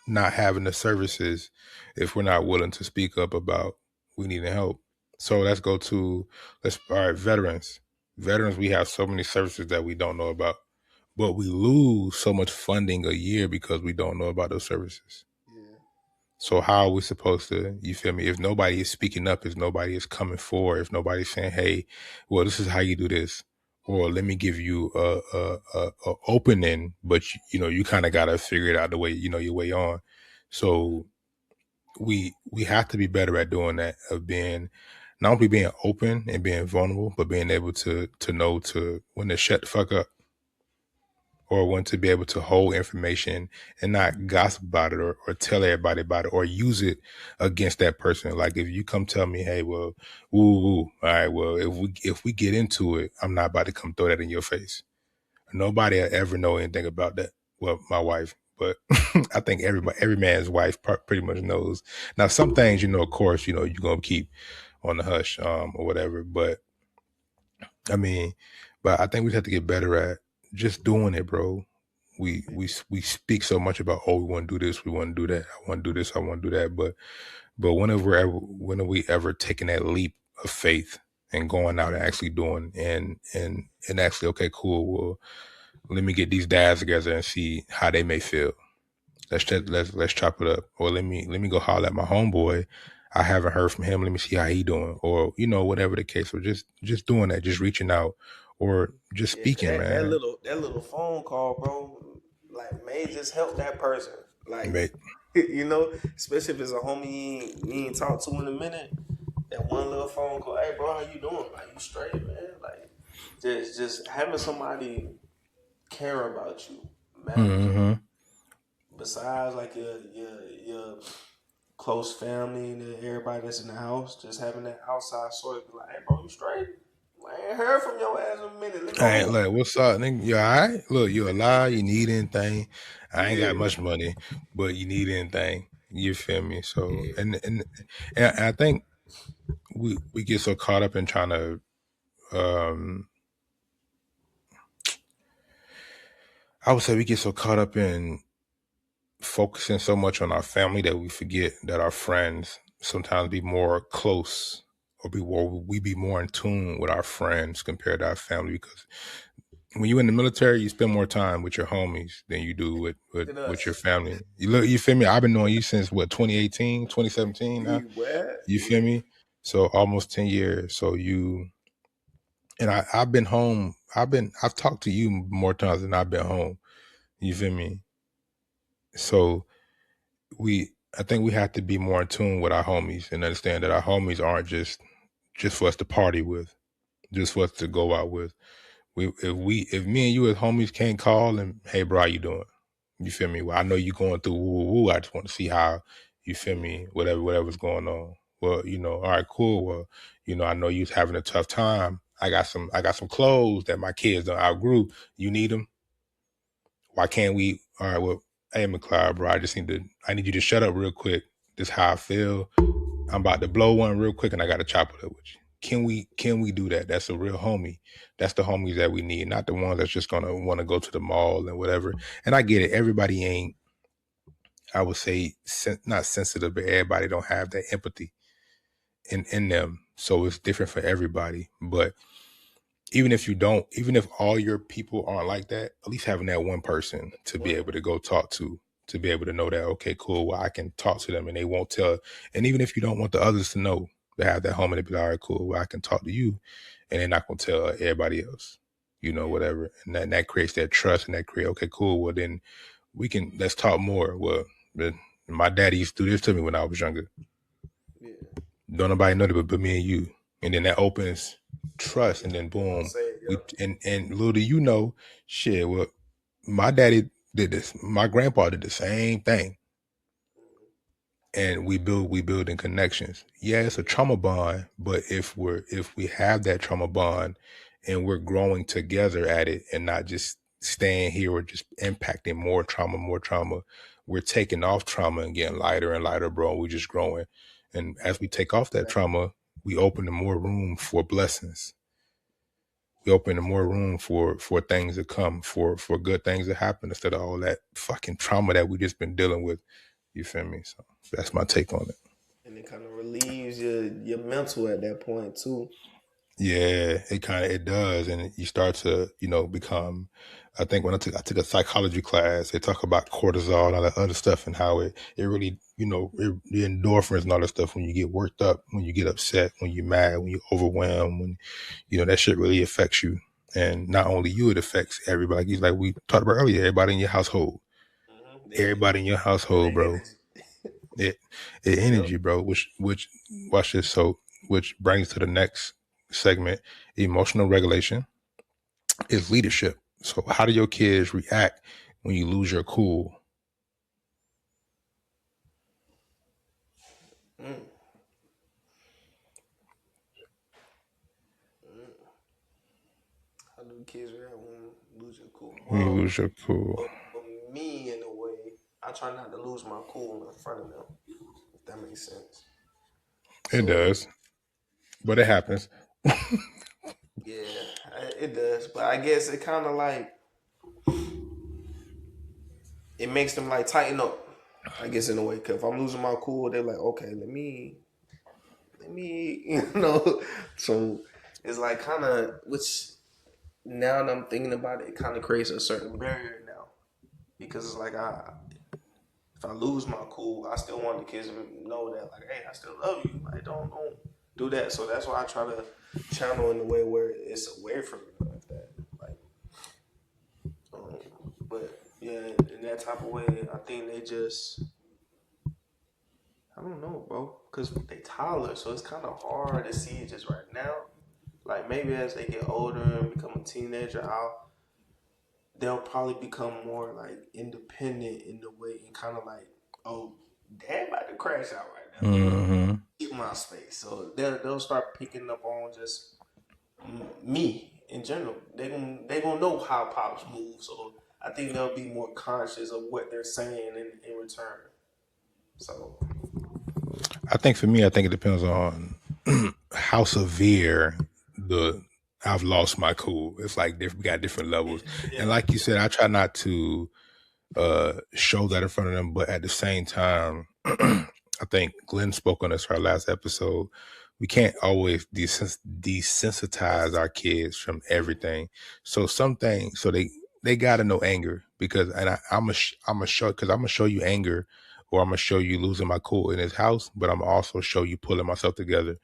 not having the services if we're not willing to speak up about we need help? So let's all right, veterans. Veterans, we have so many services that we don't know about, but we lose so much funding a year because we don't know about those services.
yeah,
So how are we supposed to, you feel me? If nobody is speaking up, if nobody is coming forward, if nobody's saying, "Hey, well, this is how you do this," or "Let me give you a opening," but you kind of gotta figure it out the way your way on. So we have to be better at doing that, of being not only being open and being vulnerable, but being able to know to when to shut the fuck up, or want to be able to hold information and not gossip about it, or tell everybody about it or use it against that person. Like if you come tell me, hey, well, all right, well, if we get into it, I'm not about to come throw that in your face. Nobody will ever know anything about that. Well, my wife, but I think every man's wife pretty much knows. Now, some things, of course, you're gonna keep on the hush, or whatever. But I mean, but I think we have to get better at just doing it, bro. we speak so much about, oh, we want to do this, we want to do that, I want to do this, I want to do that, but when are we ever taking that leap of faith and going out and actually doing and actually, okay, cool, well, let me get these dads together and see how they may feel. Let's chop it up. Or let me go holler at my homeboy. I haven't heard from him. Let me see how he doing. Or whatever the case. Or just doing that, just reaching out, or just
Yeah,
speaking, man.
that little phone call, bro, like may just help that person. Like,
Mate,
especially if it's a homie you ain't talked to in a minute. That one little phone call, hey bro, how you doing? Like, you straight, man? Like, just having somebody care about you matters.
mm-hmm.
Besides like your close family and everybody that's in the house, just having that outside source be like, hey bro, you straight? I ain't heard from your ass in a minute. Let's
I ain't
go.
like, what's up, nigga? You all right? Look, you alive? You need anything? I ain't got
Yeah.
much money, but you need anything? You feel me? So,
Yeah.
and I think we get so caught up in trying to um I would say we get so caught up in focusing so much on our family that we forget that our friends sometimes be more close, or we be more in tune with our friends compared to our family, because when you're in the military you spend more time with your homies than you do
Look at
with your
us.
family. You feel me? I've been knowing you since what, 2018, 2017 now.
Yeah, what?
You
Yeah.
feel me? So almost 10 years. So I've been home. I've talked to you more times than I've been home. You feel me? So we I think we have to be more in tune with our homies and understand that our homies aren't just for us to party with, just for us to go out with. If me and you as homies can't call and, hey bro, how you doing? You feel me? Well, I know you going through woo woo woo. I just want to see how you feel
Yeah.
me, whatever's going on. Well, all right, cool. Well, I know you's having a tough time. I got some clothes that my kids don't outgrew. You need them? Why can't we? All right, well, hey McLeod, bro, I need you to shut up real quick. This is how I feel. I'm about to blow one real quick and I gotta chop it up with you. Can we do that? That's a real homie. That's the homies that we need, not the ones that's just gonna want to go to the mall and whatever. And I get it. Everybody ain't, I would say, not sensitive, but everybody don't have that empathy in them. So it's different for everybody. But even if all your people aren't like that, at least having that one person to be
One.
able to go talk to be able to know that, okay, cool, well, I can talk to them and they won't tell. And even if you don't want the others to know, to have that home and to be like, all right, cool, well, I can talk to you and they're not going to tell everybody else,
Yeah.
whatever. And that creates that trust and that create, okay, cool, well, then let's talk more. Well, my daddy used to do this to me when I was younger.
Yeah.
Don't nobody know that but me and you. And then that opens trust, and then
I'm gonna
boom,
say,
we
yep.
and little do you know, shit. Well, my daddy did this. My grandpa did the same thing, and we building connections. Yeah, it's a
Yeah.
trauma bond, but if we have that trauma bond, and we're growing together at it, and not just staying here or just impacting more trauma, we're taking off trauma and getting lighter and lighter, bro. We're just growing, and as we take off that
Exactly.
trauma, we open more room for blessings. We open more
Exactly.
room for things to come, for good things to happen, instead of all that fucking trauma that we just been dealing with. You feel me? So that's my take on it.
And it kind of relieves your mental at that point too.
Yeah, it does, and you start to become. I think when I took a psychology class, they talk about cortisol and all that other stuff, and how it really the endorphins and all that stuff, when you get worked up, when you get upset, when you're mad, when you're overwhelmed, when that shit really affects you, and not only you, it affects everybody. Like we talked about earlier, everybody in your household, everybody in your
Feel
household,
that
bro.
energy.
It it
Yep.
energy, bro. Which watch this. So which brings to the next segment: emotional regulation is leadership. So how do your kids react when you lose your cool?
Mm. Mm. How do kids react when you lose your cool?
When you
Well,
lose your cool,
for me, in a way, I try not to lose my cool in front of them, if that makes sense.
it
So
does, but it happens.
yeah, it does. But I guess it kind of like it makes them like tighten up. I guess in a way, cause if I'm losing my cool, they're like, okay, let me, So it's like kind of, which now that I'm thinking about it, it kind of creates a certain barrier now because it's like if I lose my cool, I still want the kids to know that like, hey, I still love you. Like, don't do that. So that's why I try to channel in the way where it's away from me like that. Like, but yeah, in that type of way, I think they just, I don't know, bro, because they toddler, so it's kind of hard to see it just right now. Like maybe as they get older and become a teenager, they'll probably become more like independent in the way and kind of like, oh, dad about to crash out right now.
Mm-hmm.
Get my space. So they'll start picking up on just me in general. They gonna know how pops move. So I think they'll be more conscious of what they're saying in return. So
I think for me, I think it depends on how severe the I've lost my cool. It's like we got different
yeah,
levels, and
yeah,
like you said, I try not to show that in front of them, but at the same time, I think Glenn spoke on this for our last episode. We can't always desensitize our kids from
yeah.
everything. So some things, so they gotta know anger because, and I'm a show because I'm gonna show you anger, or I'm gonna show you losing my cool in his house, but I'm gonna also show you pulling myself together.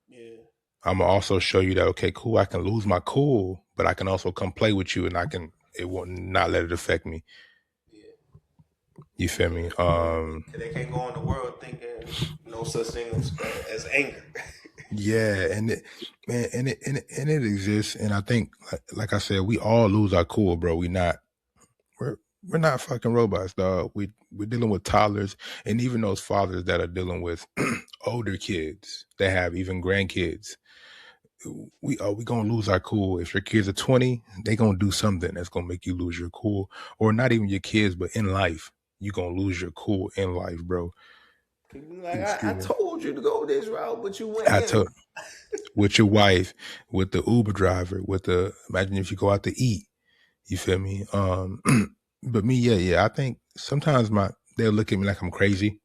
Yeah,
I'm gonna also show you that okay, cool, I can lose my cool, but I can also come play with you, and it won't not let it affect me.
yeah,
You feel
yeah.
me?
They can't go in the world thinking no such thing as anger.
Yeah, and it, man, and it exists, and I think, like I said, we all lose our cool, bro. We're we're not fucking robots, dog. We're dealing with toddlers, and even those fathers that are dealing with older kids that have even grandkids. We gonna lose our cool. If your kids are 20, they gonna do something that's gonna make you lose your cool, or not even your kids, but in life, you gonna lose your cool in life, bro.
Like I
Excuse me.
told you to go this route, but you went
I
in.
told with your wife, with the Uber driver, with the imagine if you go out to eat, you feel me? But me, yeah. I think sometimes they'll look at me like I'm crazy.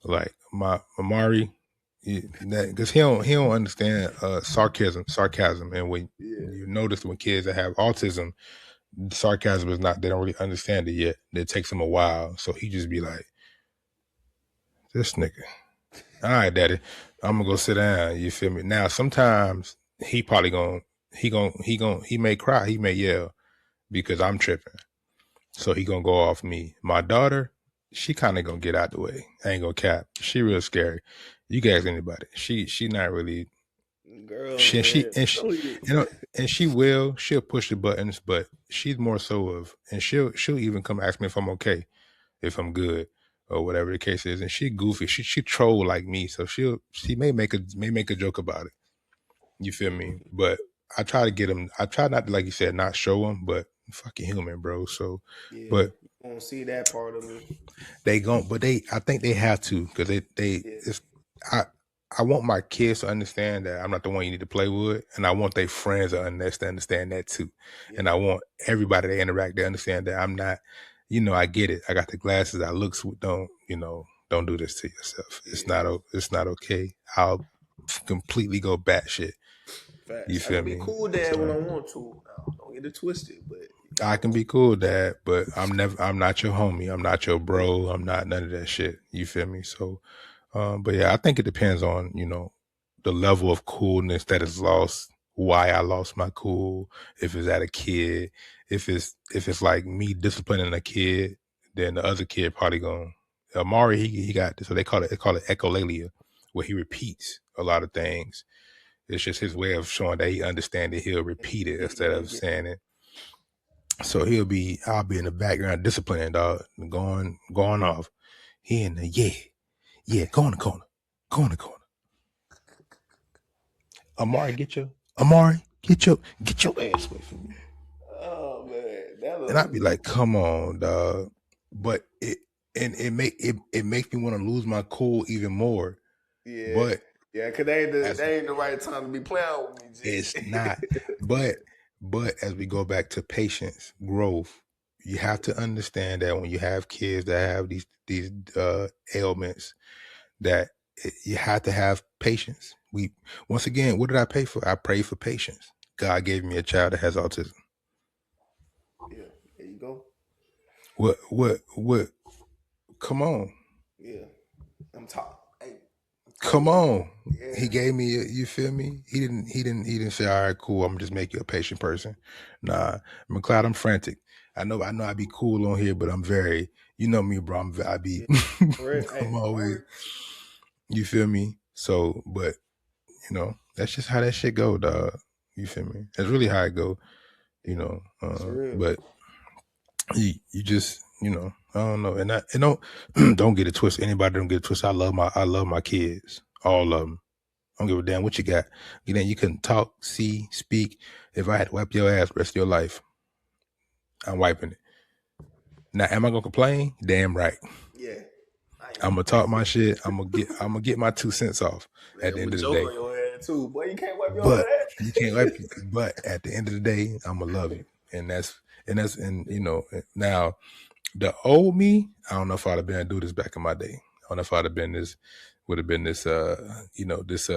Like my Amari, because he don't understand sarcasm, and when
Yeah.
you notice when kids that have autism, sarcasm is not they don't really understand it yet. It takes them a while, so he just be like, "This nigga, all right, daddy, I'm gonna go sit down." You feel me? Now sometimes he probably he may cry, he may yell because I'm tripping. So he gonna go off me. My daughter, she kind of gonna get out the way. I ain't gonna cap. She real scary. You guys, anybody? She not really.
Girls,
She and she
man.
and she,
Don't you?
you know, and she'll push the buttons, but she's more so of, and she'll even come ask me if I'm okay, if I'm good, or whatever the case is. And she goofy. She troll like me, so she may make a joke about it. You feel me? But I try to get him. I try not to, like you said, not show him, but I'm fucking human, bro. So,
Yeah,
but
you won't see that part of me.
I think they have to because
Yeah,
it's, I, I want my kids to understand that I'm not the one you need to play with, and I want their friends to understand that too,
yeah,
and I want everybody to interact to understand that I'm not, I get it. I got the glasses. I look sweet. Don't do this to yourself.
yeah.
It's not okay. I'll completely go batshit. You
Facts. I
feel
can be
me?
cool dad when
So
I want to. Now, don't get it twisted, but
I can be cool with that, but I'm not your homie. I'm not your
yeah,
bro. I'm not none of that shit. You feel me? So, but yeah, I think it depends on, the level of coolness that is lost, why I lost my cool, if it's at a kid, if it's like me disciplining a kid, then the other kid probably going Amari, he got this, so they call it echolalia, where he repeats a lot of things. It's just his way of showing that he understands it. He'll repeat it instead of
yeah.
saying it. So I'll be in the background disciplining dog, going off. He in the go in the corner, go in the corner. Amari, get your ass away from me.
Oh man, that
And I'd
look.
be like, come on, dog. But it makes me want to lose my cool even more.
Yeah,
But
yeah. Cause
as
they ain't the right time to be playing with me,
it's
G.
not. But but as we go back to patience, growth, you have to understand that when you have kids that have these ailments, that you have to have patience. We once again, what did I pay for? I prayed for patience. God gave me a child that has autism.
Yeah, there you go.
What? Come on.
Yeah, I'm talking. Hey, I'm
Come
telling you.
on.
Yeah,
He gave me you feel me? He didn't say, all right, cool, I'm gonna just make you a patient person. Nah, McLeod, I'm frantic. I know I'd be cool on here, but I'm very, you know me, bro. I be
yeah. For real. Hey,
I'm always,
word.
you feel me? So, but that's just how that shit go, dog. You feel me? That's really how it go,
Yeah, for real.
but you just, I don't know. And don't don't get it twisted. Anybody don't get it twisted. I love my kids. All of them. I don't give a damn what you got. You couldn't talk, see, speak. If I had to wipe your ass the rest of your life, I'm wiping it. Now, am I gonna complain? Damn right.
Yeah, I
I'm
am.
gonna talk my shit. I'm gonna get my 2 cents off
Man,
at the
I'm
end
a
of the
joke
day.
on your head too. Boy, you can't wipe your own
But
head.
you can't wipe. But at the end of the day, I'm gonna love you, and now the old me. I don't know if I'd have been able to do this back in my day. I don't know if I'd have been this. Would have been this. This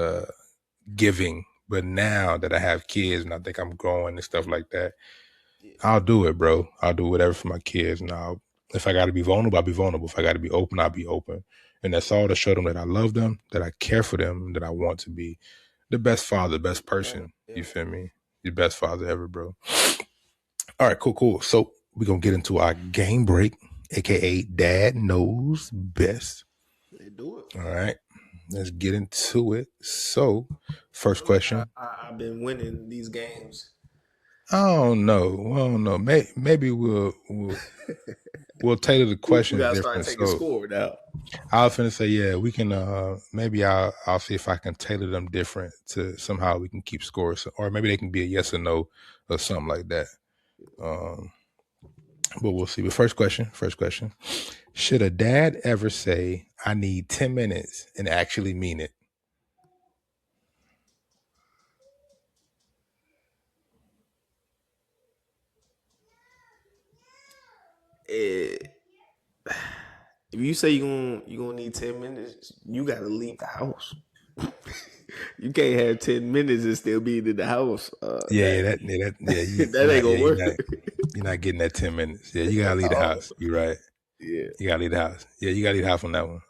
giving. But now that I have kids and I think I'm growing and stuff like that,
Yeah,
I'll do it, bro. I'll do whatever for my kids. And if I got to be vulnerable, I'll be vulnerable. If I got to be open, I'll be open. And that's all to show them that I love them, that I care for them, that I want to be the best father, the best
man.
person.
Yeah,
You feel me? The best father ever, bro. All right, cool. So we're going to get into our game break, aka Dad Knows Best.
they do it.
All right, let's get into it. So,
I
first
feel like
question.
I've been winning these games.
I don't know. I don't know. Maybe we'll tailor the
We
questions
gotta start
different.
taking
So
score now.
I was finna say, yeah, we can. Maybe I'll see if I can tailor them different to somehow we can keep scores, or maybe they can be a yes or no or something like that. Um, but we'll see. But first question. First question. Should a dad ever say, "I need 10 minutes" and actually mean it?
Eh, if you say you gonna need 10 minutes, you gotta leave the house. You can't have 10 minutes and still be in the house.
Yeah,
That
yeah.
that ain't gonna work.
You're not getting that 10 minutes. Yeah, you gotta leave the
Oh,
house. You're right.
yeah.
You gotta leave the house. Yeah, you gotta leave the house on that one.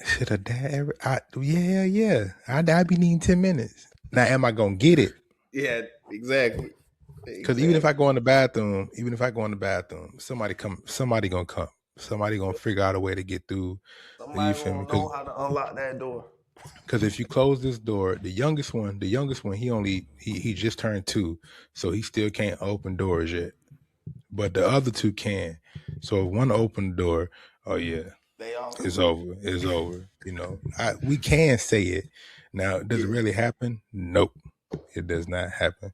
Should a dad ever? Yeah. I be needing 10 minutes. Now, am I gonna get it?
Yeah, exactly.
Because even if I
Exactly.
go in the bathroom, somebody gonna come. Somebody gonna figure out a way to get through. You
Somebody
feel me?
gonna know how to unlock that door.
Because if you close this door, the youngest one, he just turned 2, so he still can't open doors yet. But the other two can. So if one open the door, oh yeah,
They all
it's
through.
over. It's over. We can say it. Now, does it
Yeah.
really happen? Nope, it does not happen.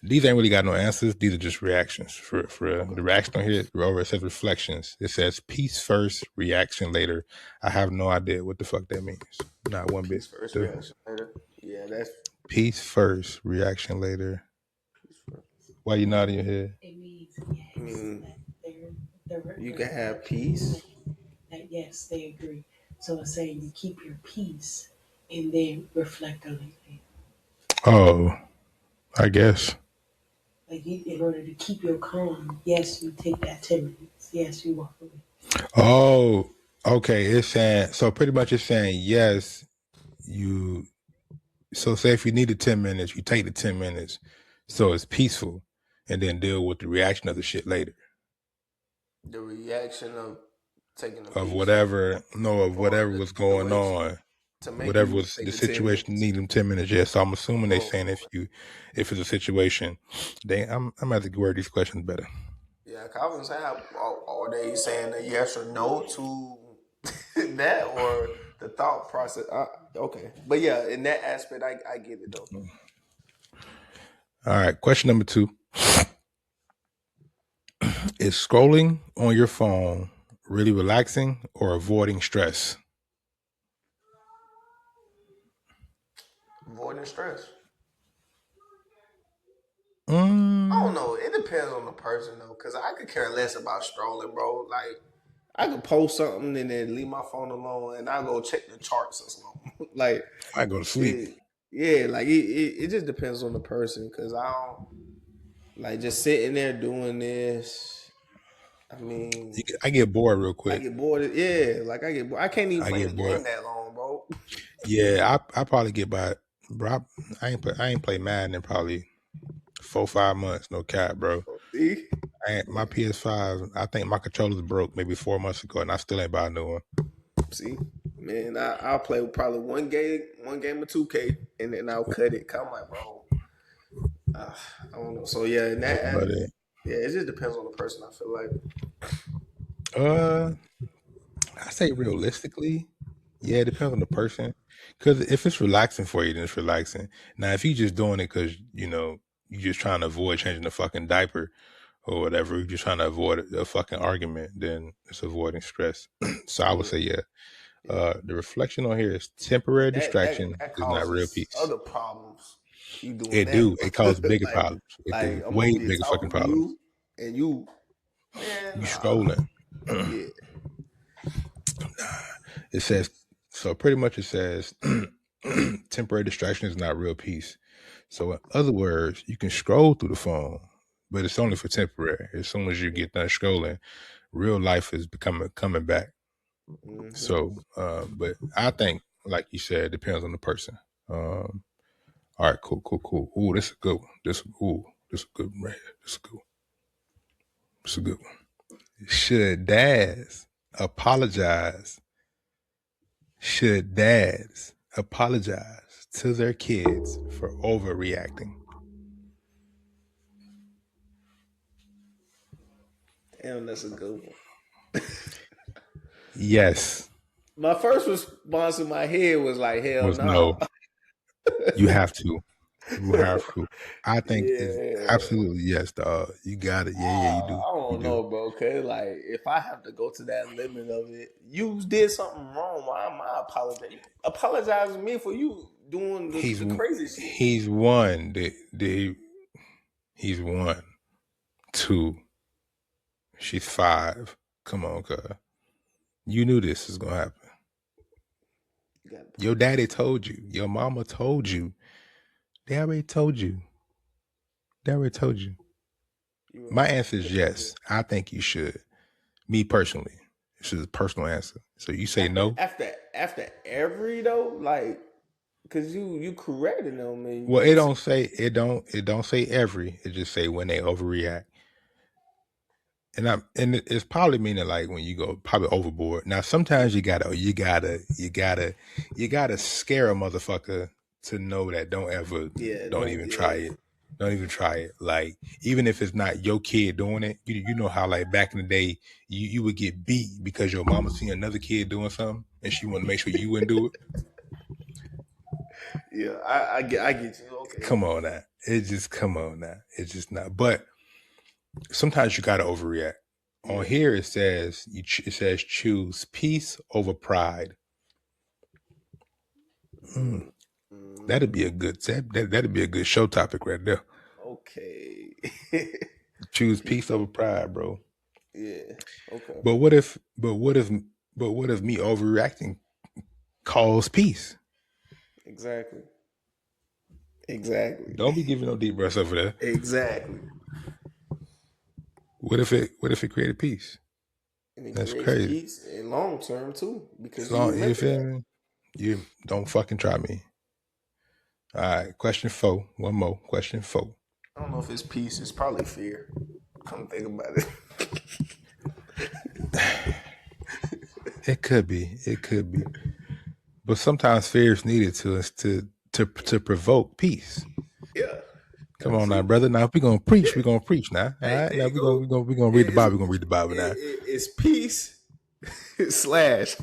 These ain't really got no answers. These are just reactions. For
Okay.
the reaction on here, over it says reflections. It says peace first, reaction later. I have no idea what the fuck that means. Not one bit.
Peace first,
The
reaction later. Yeah, that's
peace first, reaction later.
peace first.
Why you nodding your head?
It means
I
yes,
mean,
that they're
you
the
can have
reflection is
peace.
saying that yes, they agree. So it's saying you keep your peace and then reflect on it.
Oh, I guess.
Like in order to keep your calm, yes, you take that 10 minutes. Yes, you walk away.
Oh, okay. It's saying so. Pretty much, it's saying yes. You So say if you need the 10 minutes, you take the 10 minutes, so it's peaceful, and then deal with the reaction of the shit later
The reaction of taking a
of
piece or
whatever
the,
was
the
going
way
on,
to make
whatever
you
was
take
the
the 10
situation.
minutes.
Need them 10 minutes. Yeah. So I'm assuming they
Oh,
saying if it's a situation, I'm gonna have to word these questions better.
yeah. Calvin saying, are they saying a yes or no to that or the thought process? Okay, but yeah, in that aspect, I get it though.
All right. Question number 2 is scrolling on your phone really relaxing or avoiding stress?
Avoiding stress. I don't
Mm,
know. It depends on the person though, because I could care less about strolling, bro. Like I could post something and then leave my phone alone, and I go check the charts or something. Like
I go to sleep.
it, yeah, like it just depends on the person, because I don't like just sitting there doing this. I mean,
I get bored real
I
quick.
get bored. Yeah, like I get bored. I can't even
I
play the
get bored.
game that long, bro.
Yeah, I probably get by. Bro, I ain't play Madden in probably 4 5 months. No cap, bro.
See,
My PS5. I think my controllers broke maybe 4 months ago, and I still ain't buy a new one.
see, man, I'll play probably one game of 2K, and then I'll cut it. Cause I'm like, bro, I don't know. So yeah, and
But
yeah, it just depends on the person. I feel like,
uh, I say realistically, yeah, it depends on the person. Because if it's relaxing for you, then it's relaxing. Now, if you just doing it because you just trying to avoid changing the fucking diaper or whatever, you're just trying to avoid a fucking argument, then it's avoiding stress. So I would
yeah,
say, yeah.
yeah.
The reflection on here is temporary distraction
That
is not real
causes
peace.
other problems. You doing
It
that?
do. It causes bigger
like
problems. It do
like I'm
way
over here
bigger fucking
talking to
problems.
you, and you, man,
You
nah,
scrolling.
yeah,
It says so. Pretty much, it says temporary distraction is not real peace. So, in other words, you can scroll through the phone, but it's only for temporary. As soon as you get done scrolling, real life is becoming coming back. So, but I think, like you said, it depends on the person. All right, cool, cool, cool. Ooh, this is a good one. This is a good one right here. This is a good one. This is a good one. Should dads apologize? Should dads apologize to their kids for overreacting?
damn, that's a good one.
Yes,
My first response in my head was like, hell
was
nah.
no. You have to. You have to. I think it's
Yeah.
absolutely yes, dog. You got it. Yeah, yeah, you do.
I
You
don't
do.
know, bro. Cause like, if I have to go to that limit of it, you did something wrong. Why am I apologizing? You apologize to me for you doing
He's
the crazy shit.
he's one. He's one. Two. She's five. Come on, cuz. You knew this was gonna happen.
You got a
Your
point.
daddy told you. Your mama told you. They already told you. They already told you.
You're
My
right.
answer is yes. I think you should. Me personally. This is a personal answer. So you say
After
no?
every though, like, cause you corrected them and
Well, it don't say every. It just say when they overreact. And it's probably meaning like when you go probably overboard. Now sometimes you gotta scare a motherfucker to know that
yeah,
don't
don't
even try
yeah.
it. Don't even try it. Like even if it's not your kid doing it, you know how like back in the day you would get beat because your mama seen another kid doing something and she wanted to make sure you wouldn't do it.
Yeah, I get you. Okay.
Come on now. Come on now. It's just not. But sometimes you gotta overreact. On
Yeah.
here it says it says choose peace over pride. Mm,
Mm,
that'd
mm,
be a that'd be a good show topic right there.
okay.
Choose peace over pride, bro.
Yeah. Okay.
But what if me overreacting calls peace?
Exactly. Exactly.
Don't be giving no deep breaths over there.
Exactly.
What if it created peace?
And it
That's
creates
crazy.
peace in long term too,
As
because you
long you
remember
feel
that.
me? You don't fucking try me. All right, question four. One more. Question four.
I don't know if it's peace. It's probably fear. Come think about it.
It could be. It could be. But sometimes fear is needed to provoke peace.
Yeah.
Come
Yeah.
on now,
See.
brother. Now if we're gonna preach, we're
Yeah.
gonna preach now. All
Hey,
right.
there
Now
you go.
we're gonna read the
It's
Bible. We're gonna read the Bible now.
it's peace slash.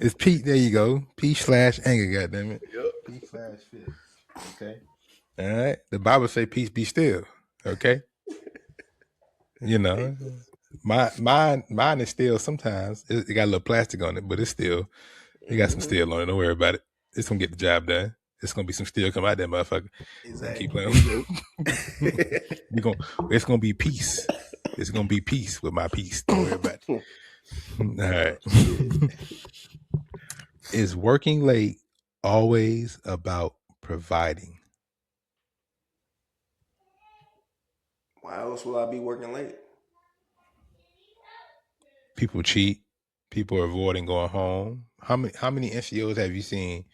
It's Pete. There you go. Peace/anger. God damn it.
Yep.
Peace/fear. Okay. All right. The Bible say peace be still. Okay. You
There you
know,
go.
mine is still sometimes. It got a little plastic on it, but it's still. It got some
Mm-hmm.
steel on it. Don't worry about it. It's gonna get the job done. It's gonna be some steel come out that motherfucker. And keep
Exactly.
playing.
There you
we gonna it's gonna be peace. It's gonna be peace with my peace. Don't worry about it.
go.
All right.
Shit.
Is working late always about providing?
Why else will I be working late?
People cheat. People are avoiding going home. How many NCOs have you seen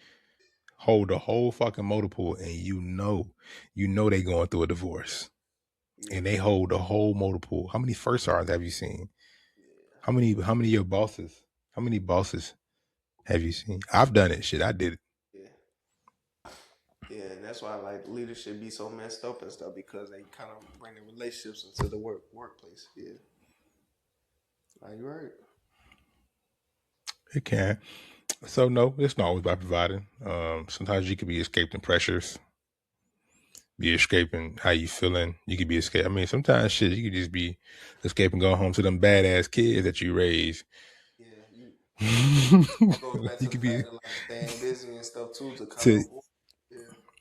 hold the whole fucking multiple and you know they going through a divorce
Yeah.
and they hold the whole multiple? How many first stars have you seen? How many of your bosses? How many bosses have you seen? I've done it. Shit, I did it.
Yeah. Yeah, and that's why like leadership be so messed up and stuff because they kind of bring the relationships into the workplace. Yeah, like you're right.
It can. So no, it's not always about providing. Sometimes you could be escaping pressures, be escaping how you feeling. You could be escaping. I mean, sometimes shit, you could just be escaping, going home to them badass kids that you raised.
Yeah,
you
that goes back to the
could be
fact of like staying busy and stuff too to kind of
to
avoid. Yeah,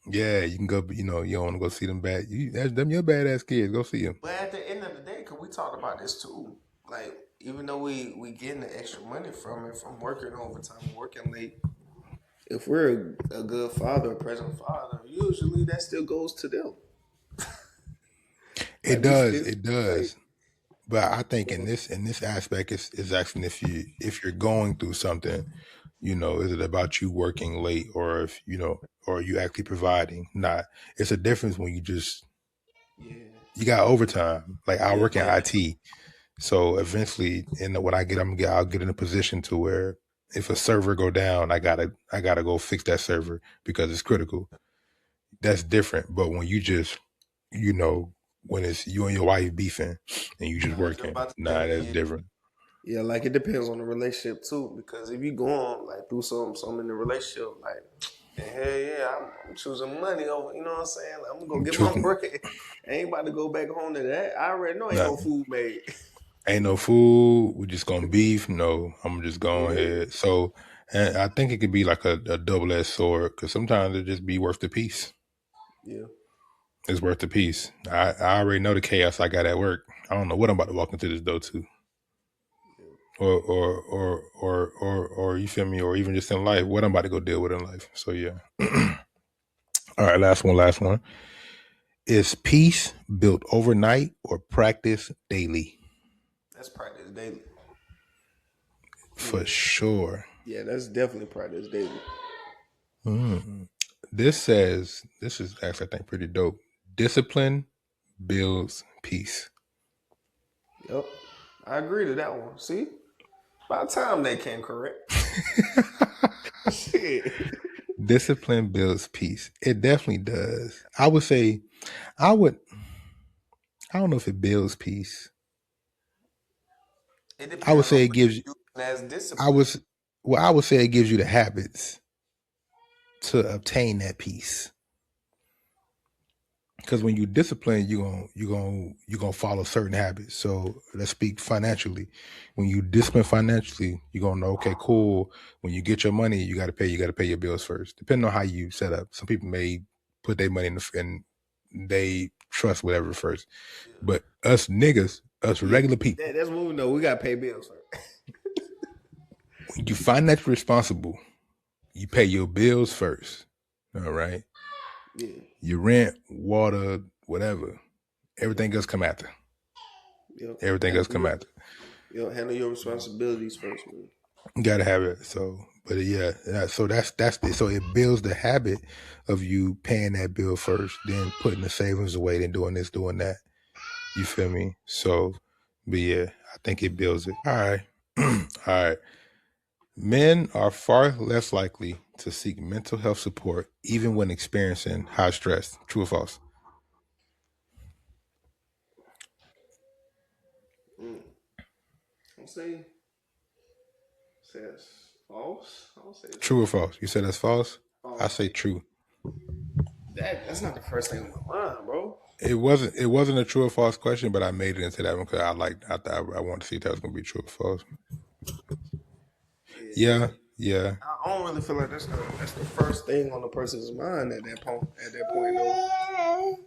yeah. You can go. You don't want to go see them bad. That's them your badass kids. Go see them.
but at the end of the day, cause we talked about this too. Like even though we getting the extra money from it from working overtime, working late. If we're a good father, a present father, usually that still goes to them.
It
Like we
does.
still
It
like
does. But I think
yeah,
in this aspect is asking if you're going through something, is it about you working late or if or you actually providing? Not. It's a difference when
yeah,
you got overtime. Like I
yeah,
work in
playing.
IT, so eventually, and when I'll get in a position to where if a server go down, I gotta go fix that server because it's critical. That's different. But when you just you know when it's you and your wife beefing and you just
I was just
working,
about to
nah,
say,
that's
yeah.
different.
Yeah, like it depends on the relationship too. Because if you go on like through some in the relationship, like and hell yeah, I'm choosing money over. You know what I'm saying? Like, I'm gonna go get my
Truth,
bread. I ain't about to go back home to that. I already know ain't
nah,
no food made.
ain't no food. We just gonna beef. No, I'm just going
Yeah,
ahead. So, and I think it could be like a double edged sword because sometimes it just be worth the peace.
yeah,
It's worth the peace. I already know the chaos I got at work. I don't know what I'm about to walk into this door to,
yeah.
or you feel me, or even just in life, what I'm about to go deal with in life. So yeah. All right, last one. Last one. Is peace built overnight or practiced daily?
That's practice daily.
For
Yeah,
sure.
yeah, that's definitely practice daily.
Mm. This is actually I think pretty dope. Discipline builds peace.
Yep, I agree to that one. See, by the time they came correct. Shit.
Discipline builds peace. It definitely does. I would say I would I don't know if it builds peace.
It
I would
depends on
say it
what
gives you
you use as
I
discipline.
was well, I would say it gives you the habits to obtain that peace. Because when you discipline, you're gonna follow certain habits. So let's speak financially. When you discipline financially, you're gonna know, okay, cool. When you get your money, you gotta pay your bills first. Depending on how you set up. Some people may put their money and they trust whatever first. But us niggas, us
Yeah,
regular people,
that's what we know. We gotta pay bills first.
when you financially responsible, you pay your bills first. All right.
Yeah,
Your rent, water, whatever.
yeah,
Everything else come after.
yep.
Everything else
Handle
come
your,
after.
handle your responsibilities first, man.
You gotta have it. So, but yeah, so so it builds the habit of you paying that bill first, then putting the savings away, then doing this, doing that. You feel me? So, but yeah, I think it builds it. All right, all right. Men are far less likely to seek mental health support even when experiencing high stress. True or false?
Mm. I'll say it's false. I'll say it's
True or
false.
false? You said that's false. I
False.
say true.
That's not the first thing on my mind, bro.
It wasn't a true or false question, but I made it into that one because I thought I wanted to see if that was gonna be true or false.
Yeah,
Yeah, Yeah.
I don't really feel like that's the first thing on the person's mind at that point. At that point, though.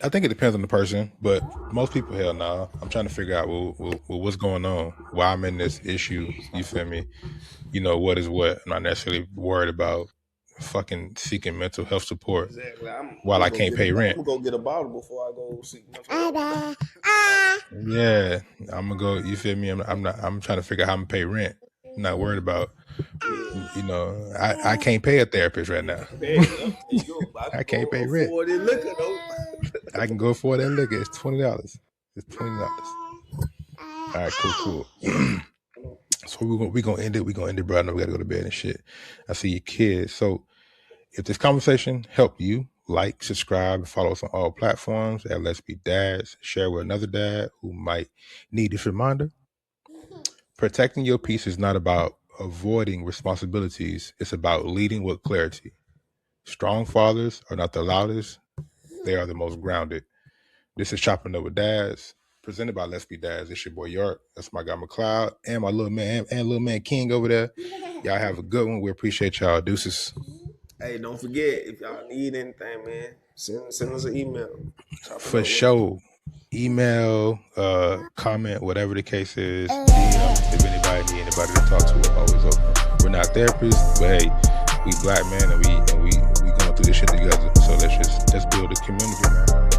I think it depends on the person, but most people, hell no. I'm trying to figure out what's going on, why I'm in this issue. You feel me? You know, what is what. I'm not necessarily worried about fucking seeking mental health support
Exactly.
while I can't pay rent.
I'm gonna go get a bottle before I go seek mental health.
Yeah, I'm gonna go. You feel me? I'm trying to figure out how I'm gonna pay rent. I'm not worried about. You know, I can't pay a therapist right now. I can't pay rent.
Liquor, though.
I can go for that liquor. It's $20. It's $20. All right, cool. So we gonna end it. We gonna end it, bro. I know we gotta go to bed and shit. I see your kids. So if this conversation helped you, like, subscribe, and follow us on all platforms at Let's Be Dads. Share with another dad who might need this reminder. Protecting your peace is not about avoiding responsibilities. It's about leading with clarity. Strong fathers are not the loudest. They are the most grounded. This is Chopping Up with Dads, presented by Let's Be Dads. It's your boy York. That's my guy McLeod and my little man and little man King over there. Y'all have a good one. We appreciate y'all. Deuces.
Hey, don't forget, if y'all need anything, man, send us an email.
For sure. Email, comment, whatever the case is. DM, if anybody need anybody to talk to, we're always open. We're not therapists, but hey, we black men and we going through this shit together. So let's build a community, man.